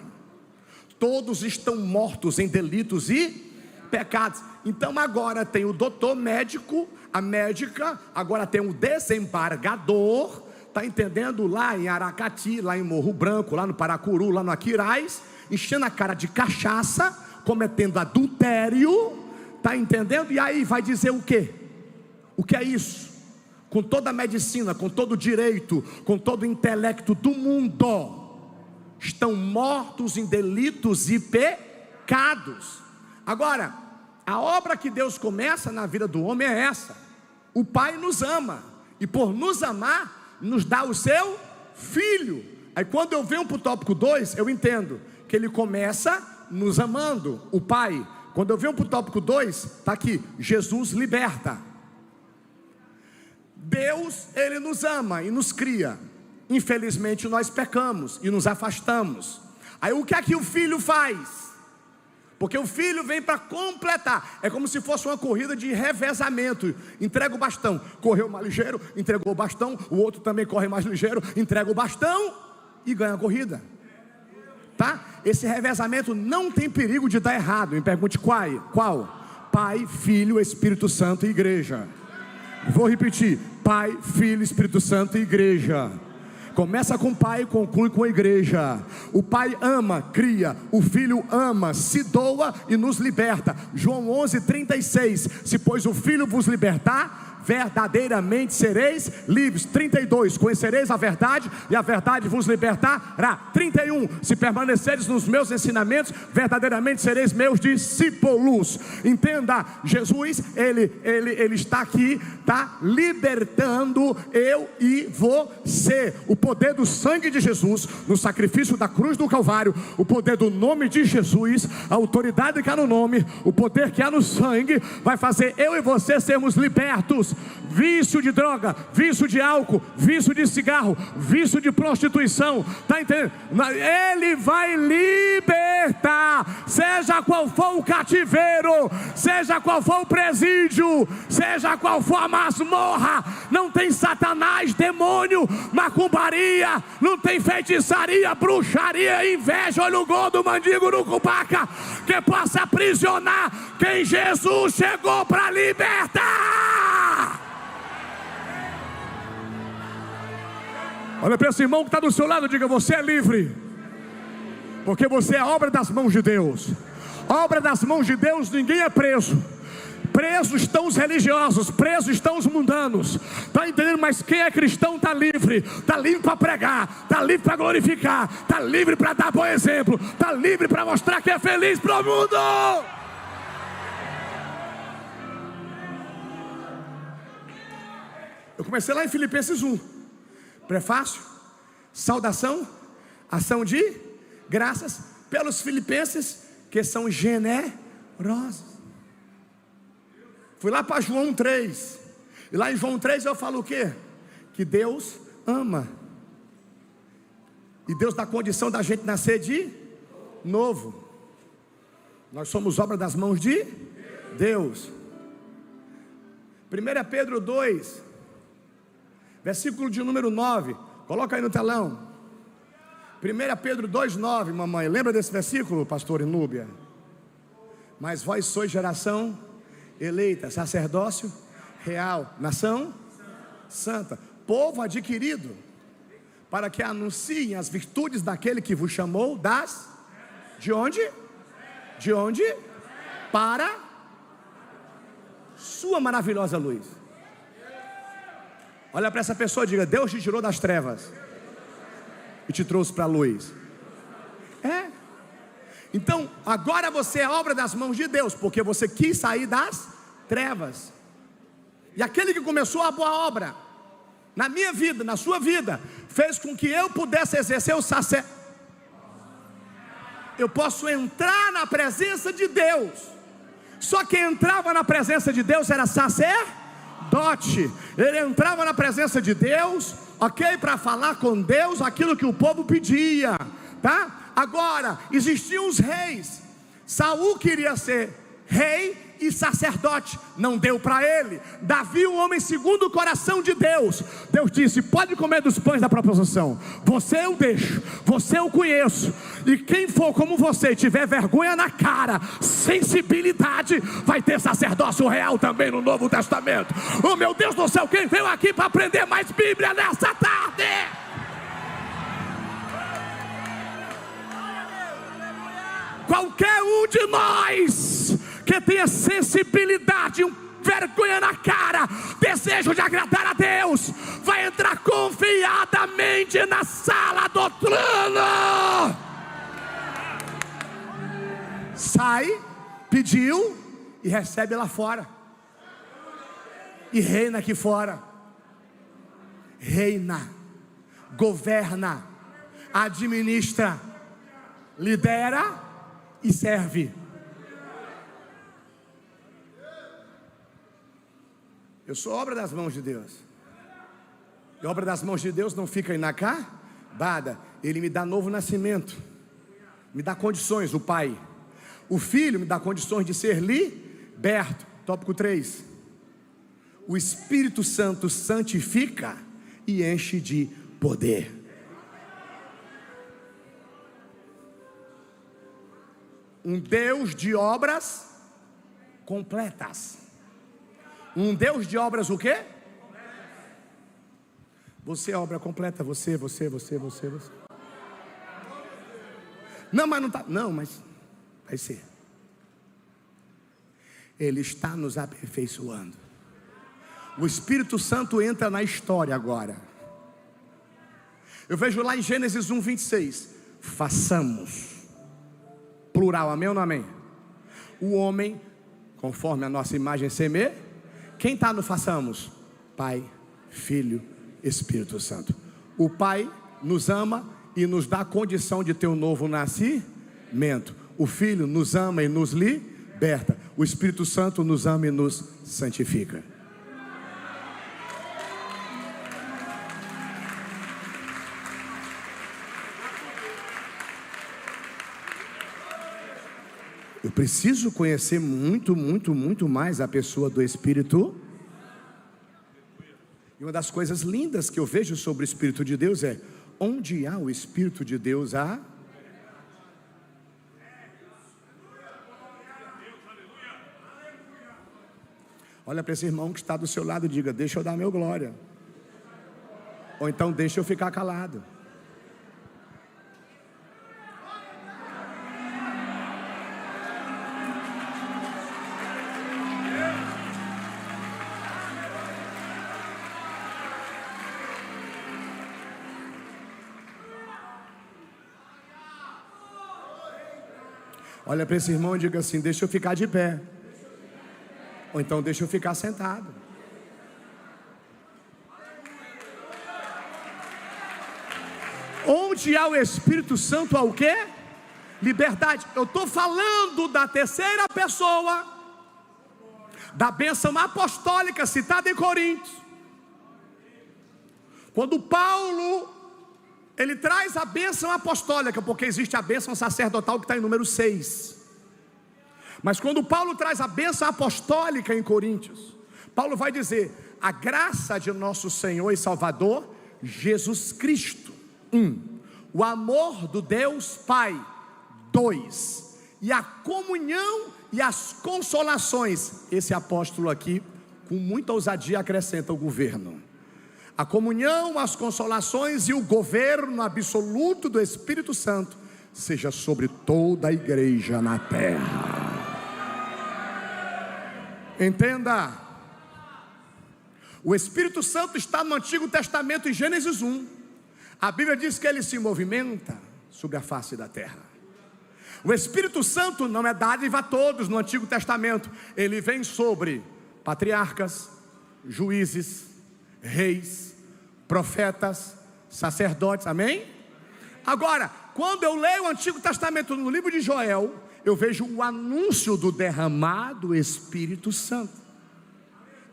todos estão mortos em delitos e pecados. Então agora tem o doutor médico, a médica, agora tem o desembargador, tá entendendo? Lá em Aracati, lá em Morro Branco, lá no Paracuru, lá no Aquiraz, enchendo a cara de cachaça, cometendo adultério, tá entendendo? E aí vai dizer o quê? O que é isso? Com toda a medicina, com todo o direito, com todo o intelecto do mundo, estão mortos em delitos e pecados. Agora, a obra que Deus começa na vida do homem é essa: o Pai nos ama, e por nos amar, nos dá o seu Filho. Aí quando eu venho para o tópico 2, eu entendo que Ele começa nos amando, o Pai. Quando eu venho para o tópico 2, está aqui: Jesus liberta. Deus, Ele nos ama e nos cria. Infelizmente nós pecamos e nos afastamos. Aí o que é que o Filho faz? Porque o Filho vem para completar. É como se fosse uma corrida de revezamento. Entrega o bastão, correu mais ligeiro, entregou o bastão. O outro também corre mais ligeiro, entrega o bastão e ganha a corrida, tá? Esse revezamento não tem perigo de dar errado. Me pergunte qual? Pai, Filho, Espírito Santo e Igreja. Vou repetir: Pai, Filho, Espírito Santo e Igreja. Começa com o Pai e conclui com a igreja. O Pai ama, cria. O Filho ama, se doa e nos liberta. João 11:36. Se pois o Filho vos libertar, verdadeiramente sereis livres. 32, conhecereis a verdade e a verdade vos libertará. 31, se permaneceres nos meus ensinamentos, verdadeiramente sereis meus discípulos. Entenda, Jesus, ele está aqui, está libertando eu e você. O poder do sangue de Jesus, no sacrifício da cruz do Calvário, o poder do nome de Jesus, a autoridade que há no nome, o poder que há no sangue, vai fazer eu e você sermos libertos. Vício de droga, vício de álcool, vício de cigarro, vício de prostituição, está entendendo? Ele vai libertar, seja qual for o cativeiro, seja qual for o presídio, seja qual for a masmorra. Não tem Satanás, demônio, macumbaria, não tem feitiçaria, bruxaria, inveja, olho gordo, mandigo, urucubaca, que possa aprisionar quem Jesus chegou para libertar. Olha para esse irmão que está do seu lado, diga: você é livre, porque você é obra das mãos de Deus. Obra das mãos de Deus, ninguém é preso. Presos estão os religiosos, presos estão os mundanos. Está entendendo? Mas quem é cristão está livre para pregar, está livre para glorificar, está livre para dar bom exemplo, está livre para mostrar que é feliz para o mundo. Eu comecei lá em Filipenses 1. Prefácio, saudação, ação de graças pelos filipenses que são generosos. Fui lá para João 3. E lá em João 3 eu falo o quê? Que Deus ama. E Deus dá condição da gente nascer de novo. Nós somos obra das mãos de Deus. 1 Pedro 2, versículo de número 9. Coloca aí no telão. 1 Pedro 2,9, mamãe. Lembra desse versículo, pastor Inúbia? Mas vós sois geração eleita, sacerdócio real, nação santa, povo adquirido, para que anunciem as virtudes daquele que vos chamou das... De onde? De onde? Para sua maravilhosa luz. Olha para essa pessoa e diga: Deus te tirou das trevas e te trouxe para a luz. Então, agora você é obra das mãos de Deus, porque você quis sair das trevas. E aquele que começou a boa obra na minha vida, na sua vida, fez com que eu pudesse exercer o sacerdócio. Eu posso entrar na presença de Deus. Só quem entrava na presença de Deus era sacerdote. Ele entrava na presença de Deus, ok, para falar com Deus aquilo que o povo pedia, tá? Agora, existiam os reis. Saul queria ser rei e sacerdote, não deu para ele. Davi, um homem segundo o coração de Deus, Deus disse: pode comer dos pães da proposição, você eu deixo, você eu conheço, e quem for como você e tiver vergonha na cara, sensibilidade, vai ter sacerdócio real também no Novo Testamento. Oh meu Deus do céu, quem veio aqui para aprender mais Bíblia nessa tarde? Qualquer um de nós que tenha sensibilidade, vergonha na cara, desejo de agradar a Deus, vai entrar confiadamente na sala do trono. Sai, pediu e recebe lá fora. E reina aqui fora. Reina, governa, administra, lidera e serve. Eu sou obra das mãos de Deus. E obra das mãos de Deus não fica inacabada. Ele me dá novo nascimento, me dá condições, o Pai. O Filho me dá condições de ser liberto. Tópico 3. O Espírito Santo santifica e enche de poder. Um Deus de obras completas. Um Deus de obras o quê? Você é obra completa, você. Não, mas não está. Não, mas vai ser. Ele está nos aperfeiçoando. O Espírito Santo entra na história agora. Eu vejo lá em Gênesis 1:26. Façamos. Plural, amém ou não amém? O homem, conforme a nossa imagem e semelhança. Quem está no façamos? Pai, Filho, Espírito Santo. O Pai nos ama e nos dá a condição de ter um novo nascimento. O Filho nos ama e nos liberta. O Espírito Santo nos ama e nos santifica. Eu preciso conhecer muito mais a pessoa do Espírito. E uma das coisas lindas que eu vejo sobre o Espírito de Deus é: onde há o Espírito de Deus, há. Olha para esse irmão que está do seu lado e diga: deixa eu dar meu glória. Ou então deixa eu ficar calado. Olha para esse irmão e diga assim: deixa eu ficar de pé. Ou então deixa eu ficar sentado. Onde há o Espírito Santo, há o quê? Liberdade. Eu estou falando da terceira pessoa da bênção apostólica citada em Coríntios. Quando Paulo ele traz a bênção apostólica, porque existe a bênção sacerdotal que está em número 6. Mas quando Paulo traz a bênção apostólica em Coríntios, Paulo vai dizer: a graça de nosso Senhor e Salvador Jesus Cristo, 1. O amor do Deus Pai, 2. E a comunhão e as consolações. Esse apóstolo aqui, com muita ousadia, acrescenta o governo. A comunhão, as consolações e o governo absoluto do Espírito Santo seja sobre toda a igreja na terra. Entenda, o Espírito Santo está no Antigo Testamento em Gênesis 1. A Bíblia diz que ele se movimenta sobre a face da terra. O Espírito Santo não é dádiva a todos no Antigo Testamento. Ele vem sobre patriarcas, juízes, reis, profetas, sacerdotes, amém? Agora, quando eu leio o Antigo Testamento no livro de Joel, eu vejo o anúncio do derramado Espírito Santo.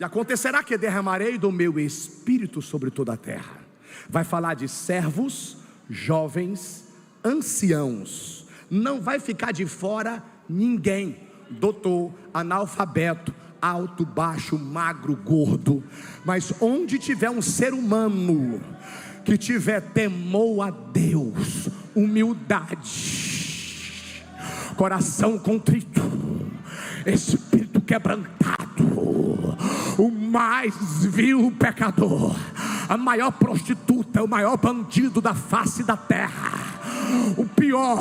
E acontecerá que derramarei do meu Espírito sobre toda a terra. Vai falar de servos, jovens, anciãos. Não vai ficar de fora ninguém. Doutor, analfabeto, alto, baixo, magro, gordo. Mas onde tiver um ser humano que tiver temor a Deus, humildade, coração contrito, espírito quebrantado, o mais vil pecador, a maior prostituta, o maior bandido da face da terra, o pior,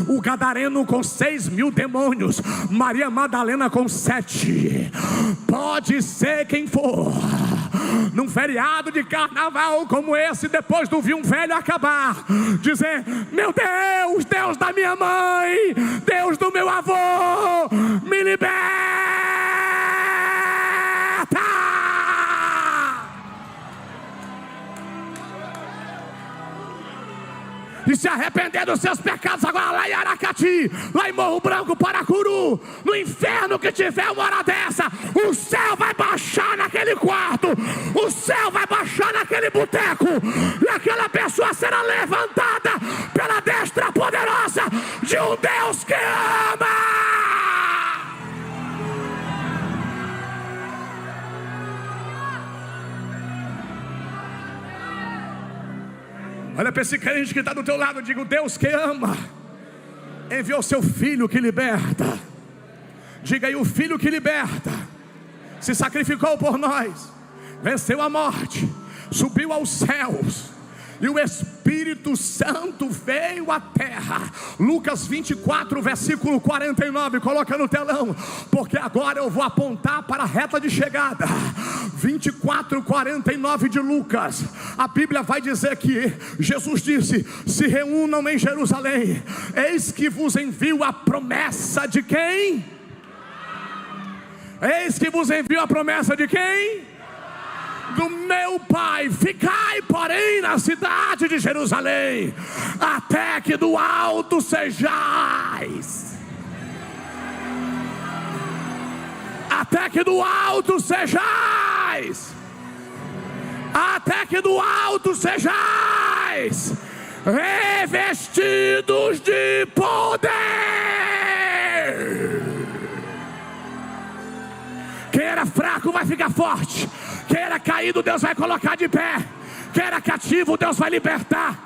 o gadareno com 6.000 demônios, Maria Madalena com 7, pode ser quem for, num feriado de carnaval como esse, depois do vinho velho acabar, dizer: meu Deus, Deus da minha mãe, Deus do meu avô, me liberta. E se arrepender dos seus pecados agora lá em Aracati, lá em Morro Branco, Paracuru, no inferno que tiver uma hora dessa, o céu vai baixar naquele quarto, o céu vai baixar naquele boteco, e aquela pessoa será levantada pela destra poderosa de um Deus que ama. Olha para esse crente que está do teu lado, diga: o Deus que ama enviou seu Filho que liberta. Diga aí: o Filho que liberta se sacrificou por nós, venceu a morte, subiu aos céus, e o Espírito Espírito Santo veio à terra. Lucas 24, versículo 49, coloca no telão, porque agora eu vou apontar para a reta de chegada. 24, 49 de Lucas, a Bíblia vai dizer que Jesus disse: se reúnam em Jerusalém, eis que vos envio a promessa de quem? Eis que vos envio a promessa de quem? Do meu Pai. Ficai, porém, na cidade de Jerusalém, até que do alto sejais. Até que do alto sejais. Até que do alto sejais revestidos de poder. Quem era fraco vai ficar forte. Quem era caído, Deus vai colocar de pé. Quem era cativo, Deus vai libertar.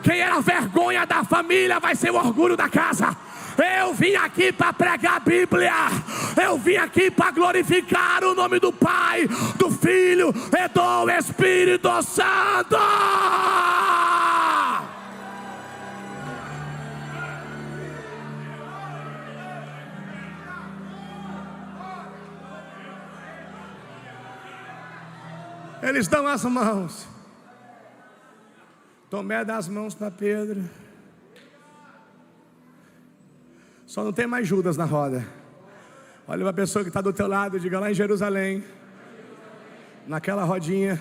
Quem era vergonha da família vai ser o orgulho da casa. Eu vim aqui para pregar a Bíblia. Eu vim aqui para glorificar o nome do Pai, do Filho e do Espírito Santo. Eles dão as mãos. Tomé dá as mãos para Pedro. Só não tem mais Judas na roda. Olha para a pessoa que está do teu lado e diga: lá em Jerusalém, naquela rodinha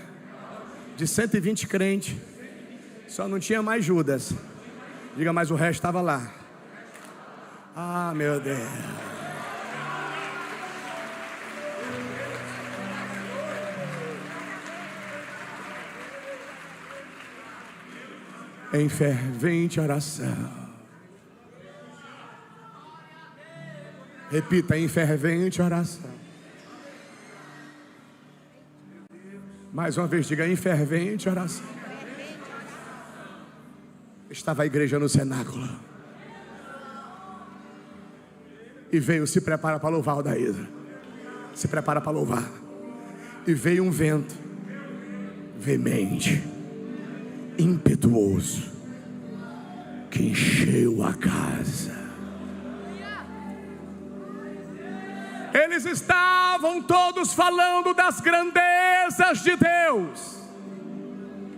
de 120 crentes, só não tinha mais Judas. Diga: mas o resto estava lá. Ah, meu Deus. Em fervente oração. Repita: em fervente oração. Mais uma vez, diga: em fervente oração. Estava a igreja no cenáculo. E veio: se prepara para louvar, Odaísa. Se prepara para louvar. E veio um vento veemente, impetuoso, que encheu a casa. Eles estavam todos falando das grandezas de Deus.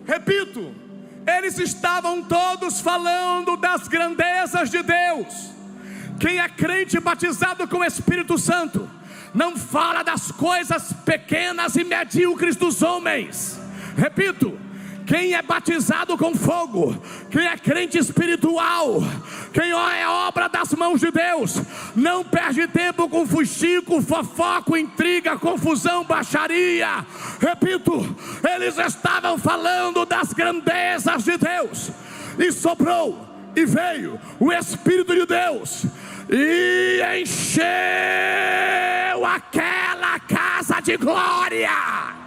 Repito, eles estavam todos falando das grandezas de Deus. Quem é crente batizado com o Espírito Santo não fala das coisas pequenas e medíocres dos homens. Repito, quem é batizado com fogo, quem é crente espiritual, quem é obra das mãos de Deus, não perde tempo com fuxico, fofoco, intriga, confusão, baixaria. Repito, eles estavam falando das grandezas de Deus. E soprou, e veio o Espírito de Deus, e encheu aquela casa de glória.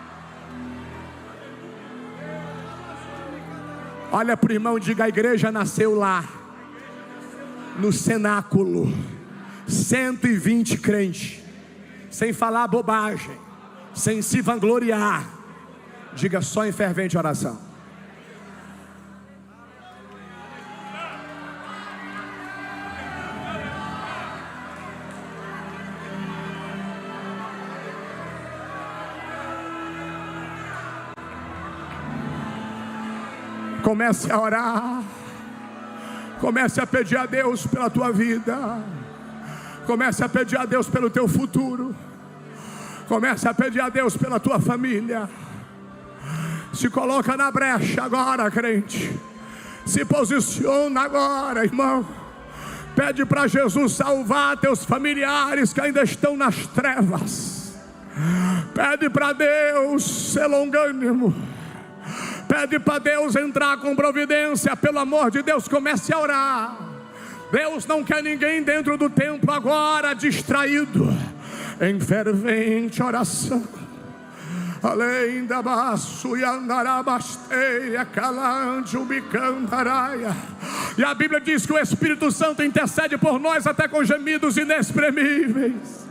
Olha para o irmão e diga: a igreja nasceu lá, no cenáculo. 120 crentes, sem falar bobagem, sem se vangloriar. Diga: só em fervente oração. Comece a orar. Comece a pedir a Deus pela tua vida. Comece a pedir a Deus pelo teu futuro. Comece a pedir a Deus pela tua família. Se coloca na brecha agora, crente. Se posiciona agora, irmão. Pede para Jesus salvar teus familiares que ainda estão nas trevas. Pede para Deus ser longânimo. Pede para Deus entrar com providência. Pelo amor de Deus, comece a orar. Deus não quer ninguém dentro do templo agora distraído. Em fervente oração. Além da baço e andarabasteia calante o bicandaraia. E a Bíblia diz que o Espírito Santo intercede por nós até com gemidos inexprimíveis.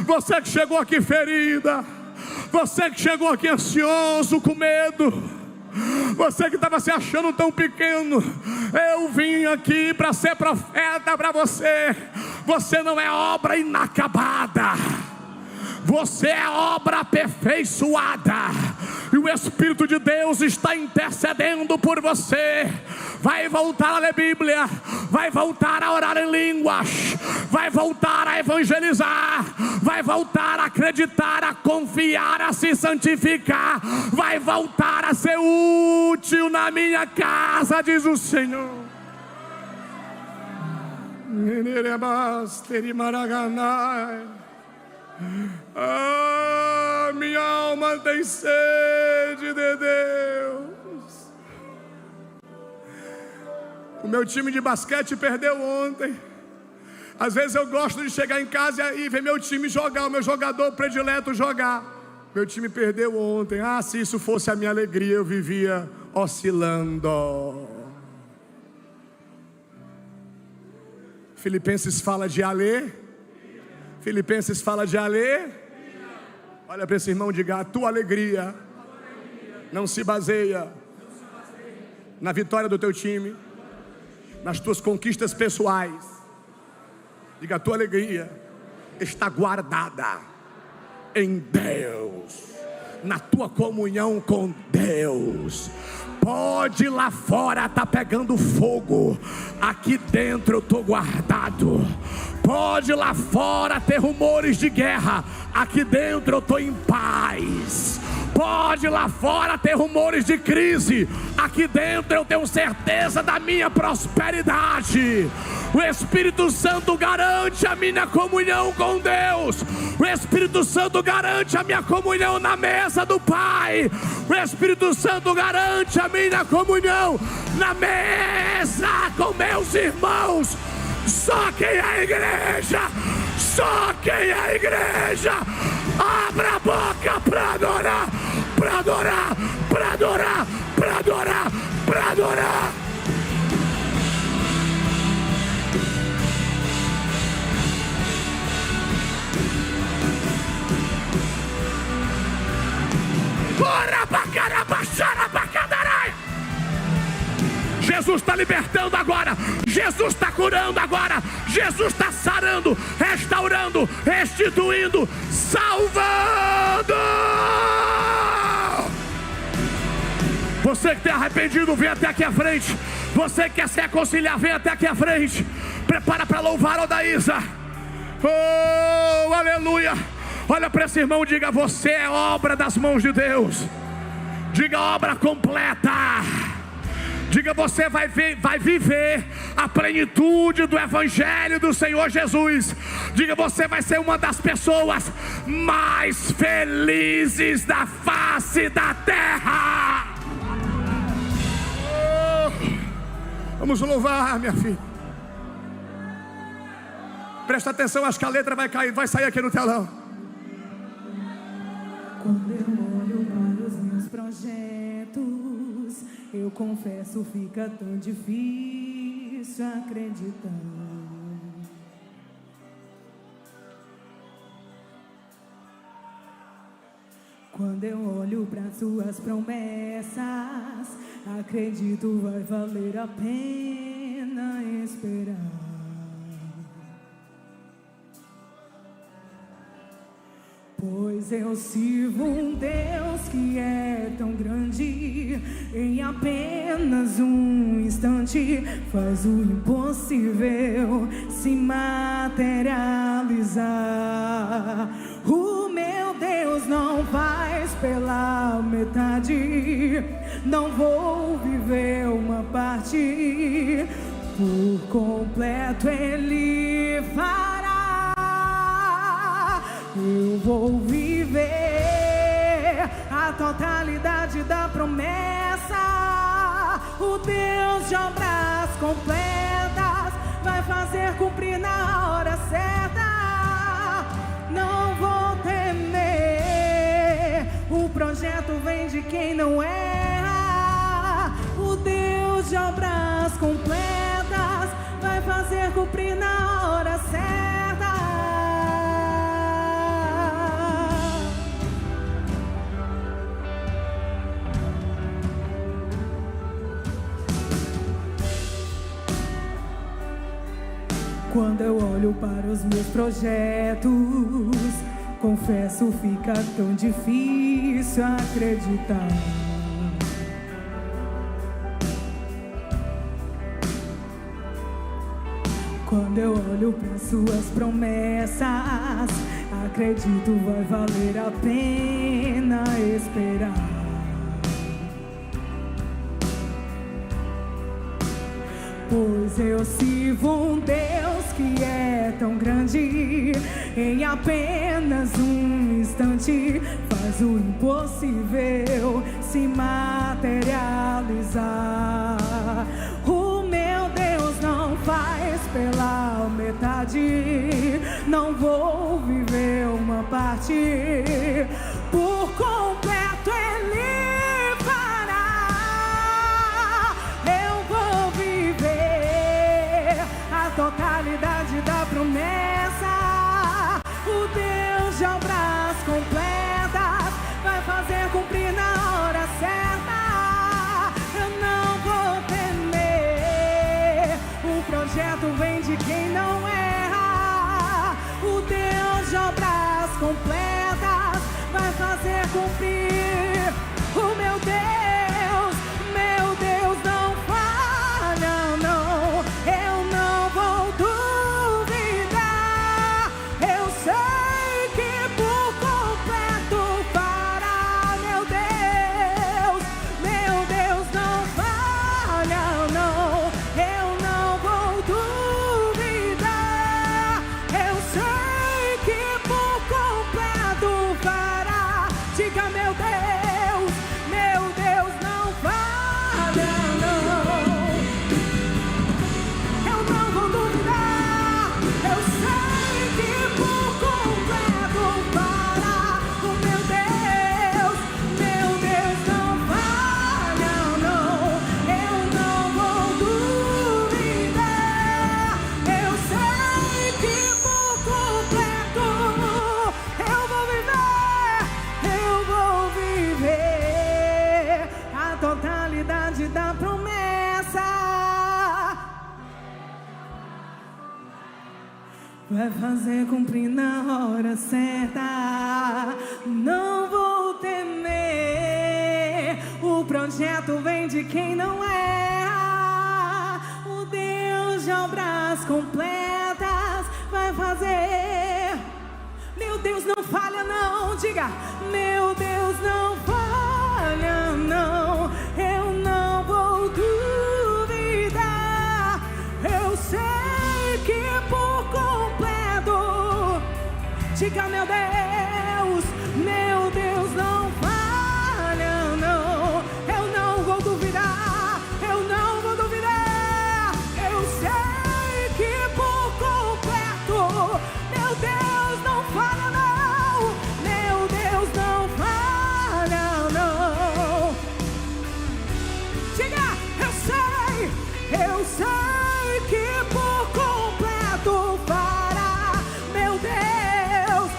Você que chegou aqui ferida, você que chegou aqui ansioso, com medo, Você que estava se achando tão pequeno, eu vim aqui para ser profeta para você. Você não é obra inacabada, você é obra aperfeiçoada, e o Espírito de Deus está intercedendo por você. Vai voltar a ler Bíblia, vai voltar a orar em línguas, vai voltar a evangelizar, vai voltar a acreditar, a confiar, a se santificar, vai voltar a ser útil na minha casa, diz o Senhor. Ah, minha alma tem sede de Deus. O meu time de basquete perdeu ontem. Às vezes eu gosto de chegar em casa e ver meu time jogar, o meu jogador predileto jogar. Meu time perdeu ontem. Ah, se isso fosse a minha alegria, eu vivia oscilando. Filipenses fala de alê. Filipenses fala de alê. Olha para esse irmão e diga: a tua alegria não se baseia na vitória do teu time, nas tuas conquistas pessoais. Diga: a tua alegria está guardada em Deus, na tua comunhão com Deus. Pode lá fora tá pegando fogo, aqui dentro eu estou guardado. Pode lá fora ter rumores de guerra, aqui dentro eu estou em paz. Pode lá fora ter rumores de crise, aqui dentro eu tenho certeza da minha prosperidade. O Espírito Santo garante a minha comunhão com Deus. O Espírito Santo garante a minha comunhão na mesa do Pai. O Espírito Santo garante a minha comunhão na mesa com meus irmãos. Só quem é a igreja, só quem é a igreja, abra a boca para adorar, para adorar, para adorar, para adorar, para adorar. Bora pra caramba, chara pra cadaraia. Jesus está libertando agora, Jesus está curando agora, Jesus está sarando, restaurando, restituindo, salvando. Você que tem arrependido, vem até aqui à frente. Você que quer se reconciliar, vem até aqui à frente. Prepara para louvar, Odaísa. Oh, aleluia. Olha para esse irmão e diga: você é obra das mãos de Deus. Diga: obra completa. Diga: você vai viver a plenitude do Evangelho do Senhor Jesus. Diga: você vai ser uma das pessoas mais felizes da face da terra. Oh, vamos louvar, minha filha. Presta atenção, acho que a letra vai cair, vai sair aqui no telão. Quando eu olho para os meus projetos, eu confesso, fica tão difícil acreditar. Quando eu olho para suas promessas, acredito vai valer a pena esperar. Pois eu sirvo um Deus que é tão grande, em apenas um instante faz o impossível se materializar. O meu Deus não faz pela metade, não vou viver uma parte, por completo Ele fará. Eu vou viver a totalidade da promessa. O Deus de obras completas vai fazer cumprir na hora certa. Não vou temer, o projeto vem de quem não erra. O Deus de obras completas vai fazer cumprir na hora certa. Quando eu olho para os meus projetos, confesso, fica tão difícil acreditar. Quando eu olho para suas promessas, acredito vai valer a pena esperar. Pois eu sirvo um Deus que é tão grande, em apenas um instante faz o impossível se materializar. O meu Deus não faz pela metade, não vou viver uma parte, por completo Ele fará. Eu vou viver a totalidade da promessa. O Deus de obras completas vai fazer cumprir na hora certa. Eu não vou temer, o projeto vem de quem não erra. O Deus de obras completas vai fazer cumprir. O meu Deus não falha, não. Eu não vou duvidar. Eu sei que por completo fará. Meu Deus não falha, não. Eu não vou duvidar. Eu sei que por completo fará. Diga, meu Deus não falha, não. Eu não vou duvidar. Eu sei que por completo fará. O meu Deus não falha, não. Eu não vou duvidar. Eu sei que por completo eu vou viver a totalidade da promessa. Vai fazer cumprir na hora certa. Não vou temer, o projeto vem de quem não erra. O Deus de obras completas vai fazer. Meu Deus não falha, não. Diga, meu Deus não falha, não. Eu não vou duvidar. Eu sei que por completo. Diga, meu Deus não falha, não. Eu não vou duvidar. Eu não vou duvidar. Eu sei que por completo. Meu Deus não falha, não. Meu Deus não falha, não. Diga, eu sei que por completo fará. Meu Deus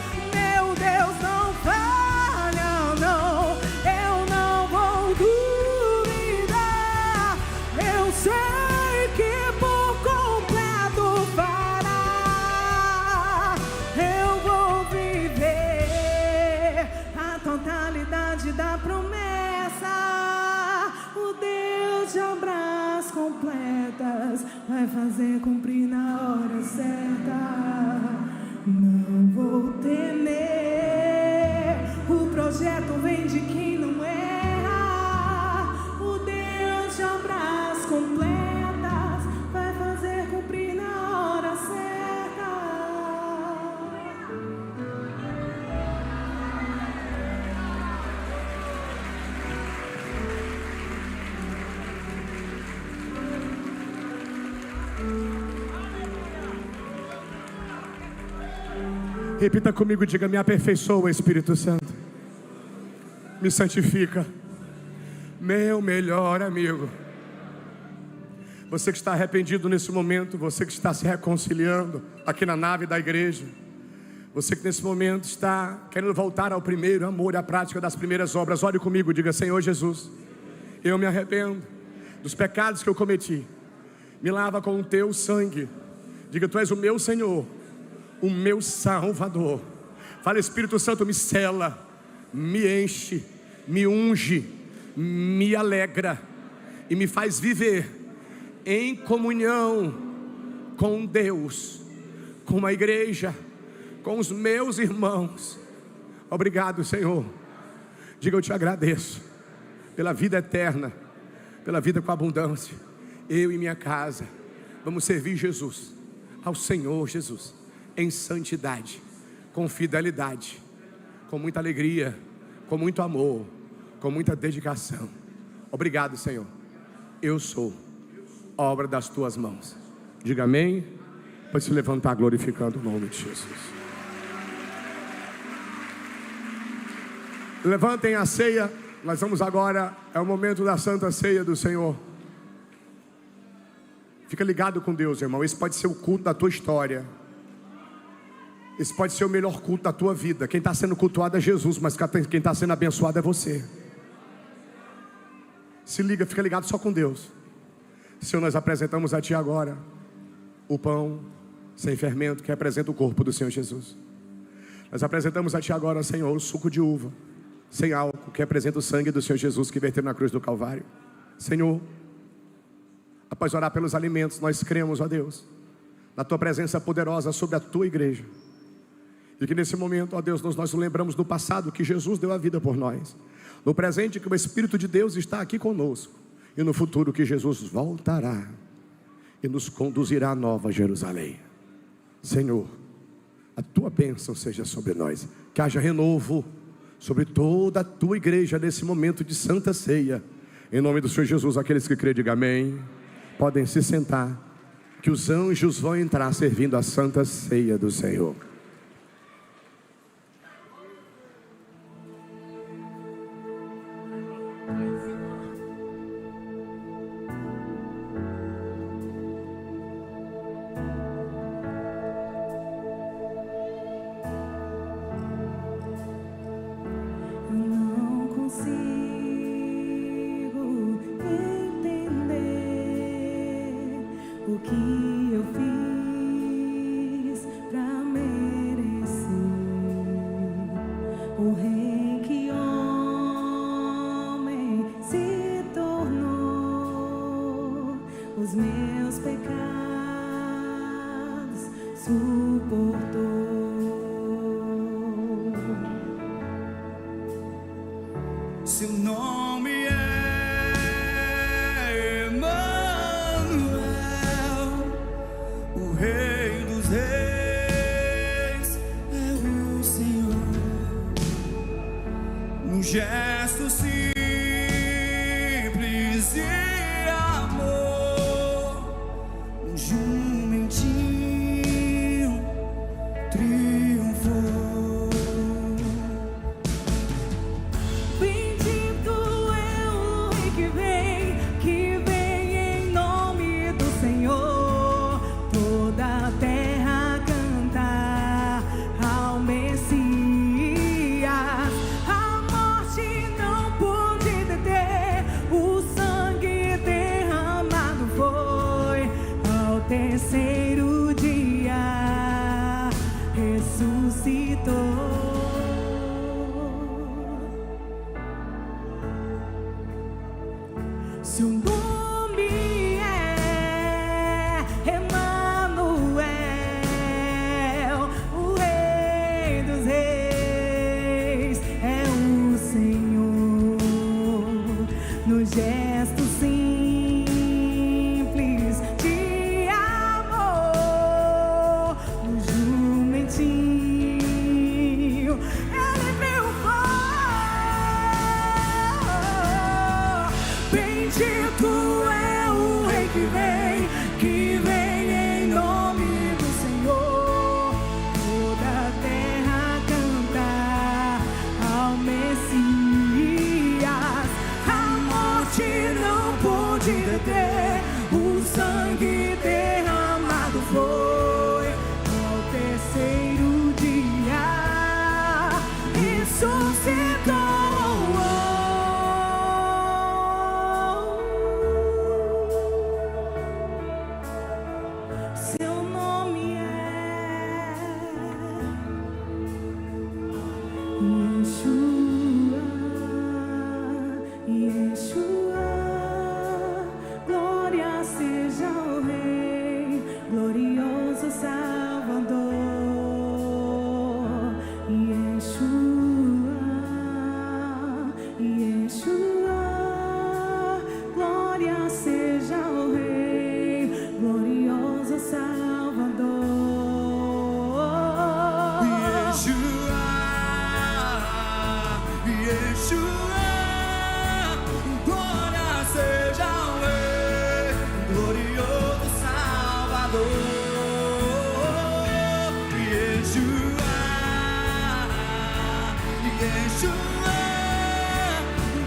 não falha, não. Eu não vou duvidar. Eu sei que por completo fará. Eu vou viver a totalidade da promessa. O Deus de obras completas vai fazer cumprir na hora certa. Não vou temer, o projeto vem de quem não erra. O Deus de obras completas vai fazer cumprir na hora certa. Repita comigo, diga: me aperfeiçoa, Espírito Santo. Me santifica, meu melhor amigo. Você que está arrependido nesse momento, você que está se reconciliando aqui na nave da igreja, você que nesse momento está querendo voltar ao primeiro amor e à prática das primeiras obras, ore comigo, diga: Senhor Jesus, eu me arrependo dos pecados que eu cometi, me lava com o teu sangue, Diga: tu és o meu Senhor, o meu Salvador. Fala: Espírito Santo, me sela, me enche, me unge, me alegra e me faz viver em comunhão com Deus, com a igreja, com os meus irmãos. Obrigado, Senhor. Diga: eu te agradeço pela vida eterna, pela vida com abundância. Eu e minha casa vamos servir Jesus, ao Senhor Jesus, em santidade, com fidelidade, com muita alegria, com muito amor, com muita dedicação. Obrigado, Senhor. Eu sou obra das tuas mãos. Diga amém. Pode se levantar glorificando o nome de Jesus. Levantem a ceia. Nós vamos agora, é o momento da Santa Ceia do Senhor. Fica ligado com Deus, irmão. Esse pode ser o culto da tua história. Esse pode ser o melhor culto da tua vida. Quem está sendo cultuado é Jesus, mas quem está sendo abençoado é você. Se liga, fica ligado só com Deus. Senhor, nós apresentamos a Ti agora o pão sem fermento, que representa o corpo do Senhor Jesus. Nós apresentamos a Ti agora, Senhor, o suco de uva sem álcool, que representa o sangue do Senhor Jesus, que verteu na cruz do Calvário. Senhor, após orar pelos alimentos, nós cremos, ó Deus, na Tua presença poderosa sobre a Tua igreja. E que nesse momento, ó Deus, nós nos lembramos do passado, que Jesus deu a vida por nós. No presente, que o Espírito de Deus está aqui conosco. E no futuro, que Jesus voltará e nos conduzirá à nova Jerusalém. Senhor, a Tua bênção seja sobre nós. Que haja renovo sobre toda a Tua igreja nesse momento de Santa Ceia. Em nome do Senhor Jesus, aqueles que creem, digam amém. Podem se sentar, que os anjos vão entrar servindo a Santa Ceia do Senhor. Seu nome é Emmanuel, o Rei dos Reis é o Senhor. No gesto simples de amor, um jumentinho triunfou. Terceiro dia ressuscitou. Seu nome é Emmanuel, o Rei dos Reis é o Senhor. No gesto simples de amor, no jumentinho ele triunfou. Bendito Yeshua,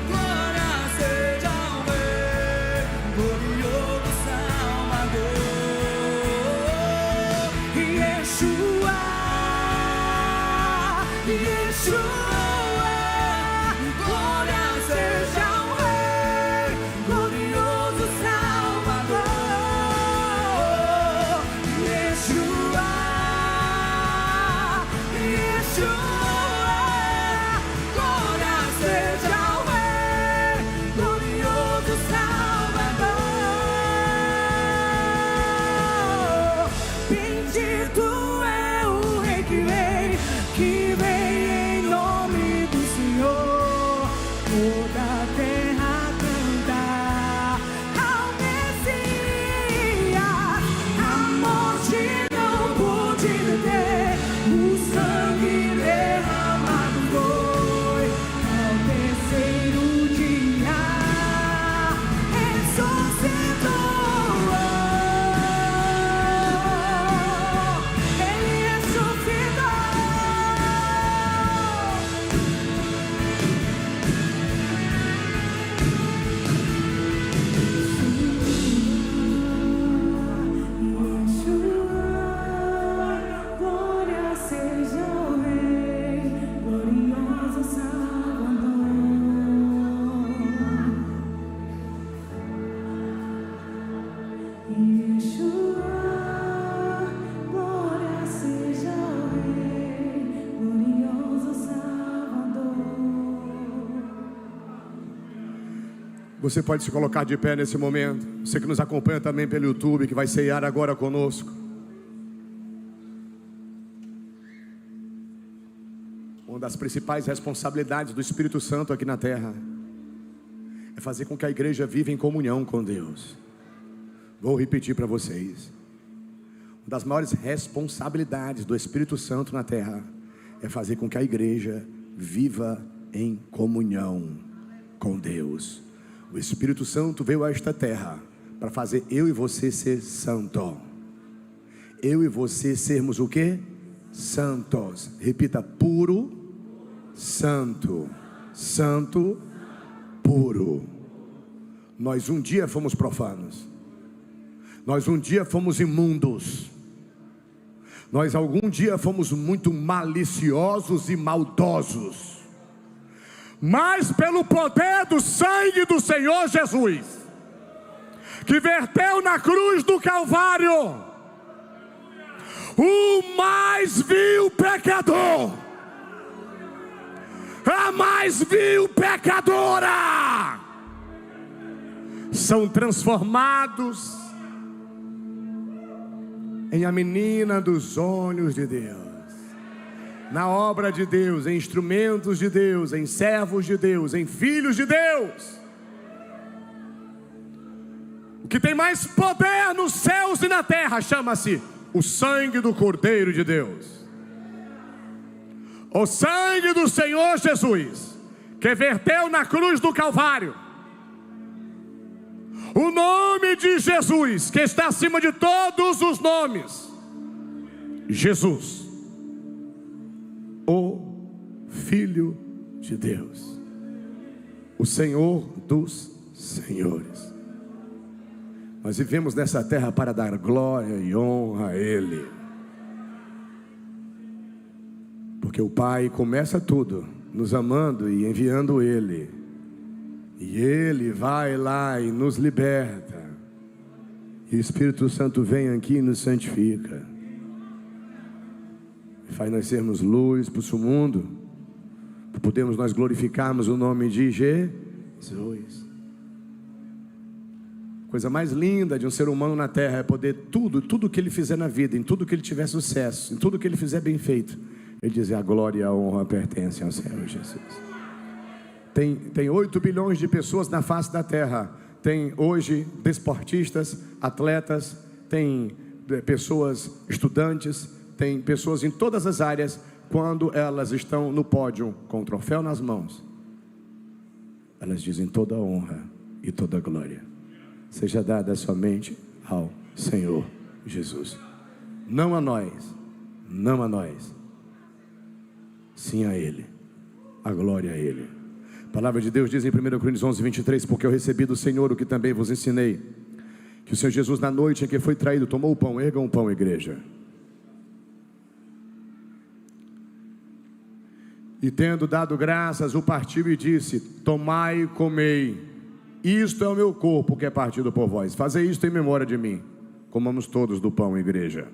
glória seja ao Rei, glorioso Salvador. Yeshua, Yeshua, glória seja ao Rei, glorioso Salvador. Yeshua, Yeshua, glória seja ao Rei, glorioso Salvador. Bendito é o Rei que vem em nome do Senhor. Toda a terra canta ao Messias. A morte não pôde deter, o sangue derramado foi. Ao terceiro dia ressuscitou. Ele ressuscitou. Glória seja ao Rei, glorioso Salvador. Yeshua, glória seja ao Rei, glorioso Salvador. Você pode se colocar de pé nesse momento. Você que nos acompanha também pelo YouTube, que vai ceiar agora conosco. Uma das principais responsabilidades do Espírito Santo aqui na terra é fazer com que a igreja viva em comunhão com Deus. Vou repetir para vocês. Uma das maiores responsabilidades do Espírito Santo na terra é fazer com que a igreja viva em comunhão com Deus. O Espírito Santo veio a esta terra para fazer eu e você ser santo. Eu e você sermos o quê? Santos. Repita: puro, santo. Santo, puro. Nós um dia fomos profanos. Nós um dia fomos imundos. Nós algum dia fomos muito maliciosos e maldosos. Mas pelo poder do sangue do Senhor Jesus, que verteu na cruz do Calvário, o mais vil pecador, a mais vil pecadora, são transformados em a menina dos olhos de Deus, na obra de Deus, em instrumentos de Deus, em servos de Deus, em filhos de Deus. O que tem mais poder nos céus e na terra chama-se o sangue do Cordeiro de Deus. O sangue do Senhor Jesus, que verteu na cruz do Calvário. O nome de Jesus, que está acima de todos os nomes. Jesus, o Filho de Deus, o Senhor dos Senhores. Nós vivemos nessa terra para dar glória e honra a Ele, porque o Pai começa tudo nos amando e enviando Ele, e Ele vai lá e nos liberta, e o Espírito Santo vem aqui e nos santifica, e faz nós sermos luz para o mundo, para podermos nós glorificarmos o nome de Jesus. Coisa mais linda de um ser humano na terra é poder tudo que ele fizer na vida, em tudo que ele tiver sucesso, em tudo que ele fizer bem feito, ele dizer: a glória e a honra pertencem ao Senhor Jesus. Tem 8 bilhões de pessoas na face da terra. Tem hoje desportistas, atletas, tem pessoas estudantes, tem pessoas em todas as áreas. Quando elas estão no pódio com o troféu nas mãos, elas dizem: toda a honra e toda a glória seja dada somente ao Senhor Jesus. Não a nós, não a nós, sim a Ele. a glória a Ele. A palavra de Deus diz em 1 Coríntios 11, 23, porque eu recebi do Senhor o que também vos ensinei, que o Senhor Jesus, na noite em que foi traído, tomou o pão. Ergam o pão, igreja. E tendo dado graças, o partiu e disse: tomai e comei, isto é o meu corpo que é partido por vós, fazei isto em memória de mim. Comamos todos do pão, igreja.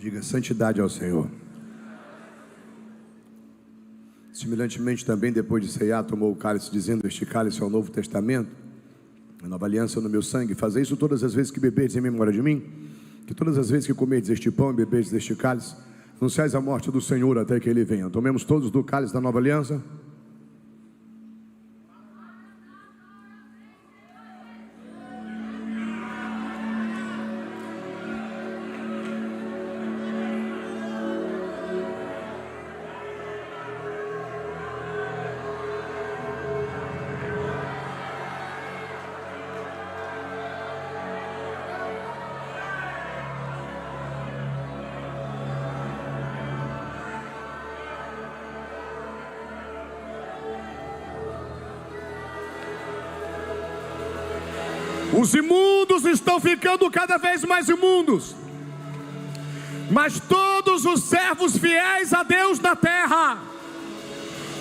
Diga santidade ao Senhor. Semelhantemente também, depois de ceiar, tomou o cálice, dizendo: este cálice é o novo testamento, a nova aliança no meu sangue. Fazei isso todas as vezes que beberdes em memória de mim. Que todas as vezes que comerdes este pão e beberdes deste cálice, anunciais a morte do Senhor até que Ele venha. Tomemos todos do cálice da nova aliança. Os imundos estão ficando cada vez mais imundos, mas todos os servos fiéis a Deus na terra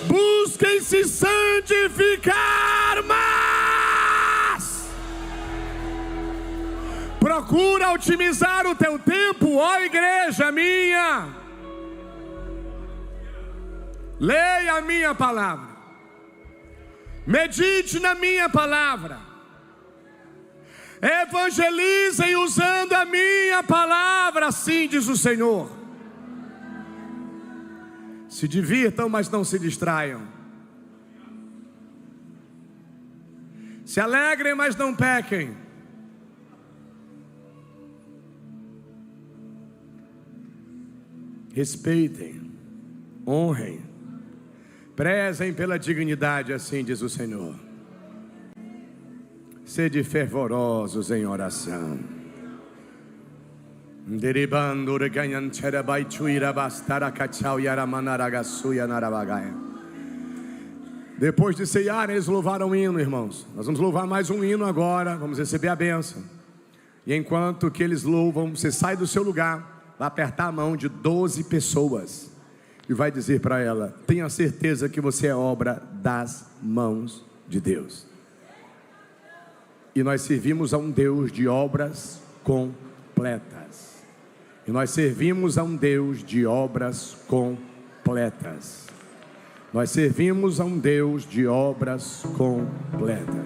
busquem se santificar mais. Procura otimizar o teu tempo, ó igreja minha. Leia a minha palavra, medite na minha palavra, evangelizem usando a minha palavra, assim diz o Senhor. Se divirtam, mas não se distraiam. Se alegrem, mas não pequem. Respeitem, honrem, prezem pela dignidade, assim diz o Senhor. Sede fervorosos em oração. Depois de ceiar, eles louvaram um hino, irmãos. Nós vamos louvar mais um hino agora. Vamos receber a bênção. E enquanto que eles louvam, você sai do seu lugar, vai apertar a mão de 12 pessoas e vai dizer para ela: tenha certeza que você é obra das mãos de Deus. E nós servimos a um Deus de obras completas. E nós servimos a um Deus de obras completas. Nós servimos a um Deus de obras completas.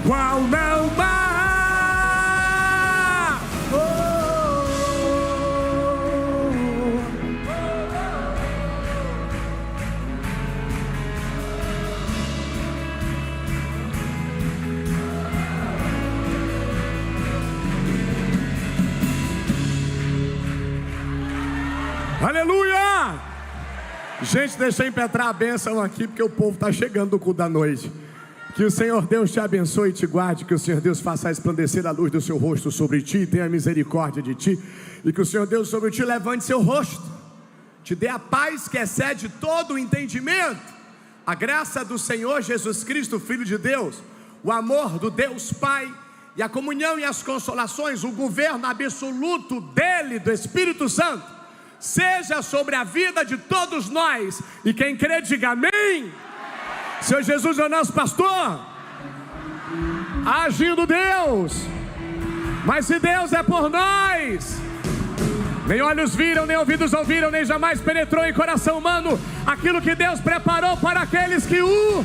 qual não há. Aleluia! Gente, deixa eu impetrar a bênção aqui, porque o povo está chegando do culto da noite. Que o Senhor Deus te abençoe e te guarde, que o Senhor Deus faça resplandecer a luz do seu rosto sobre ti, tenha misericórdia de ti, e que o Senhor Deus sobre ti levante seu rosto, te dê a paz que excede todo o entendimento, a graça do Senhor Jesus Cristo, Filho de Deus, o amor do Deus Pai, e a comunhão e as consolações, o governo absoluto dele, do Espírito Santo, seja sobre a vida de todos nós. E quem crê diga amém. Senhor Jesus é o nosso pastor, agindo Deus. Mas se Deus é por nós, nem olhos viram, nem ouvidos ouviram, nem jamais penetrou em coração humano aquilo que Deus preparou para aqueles que o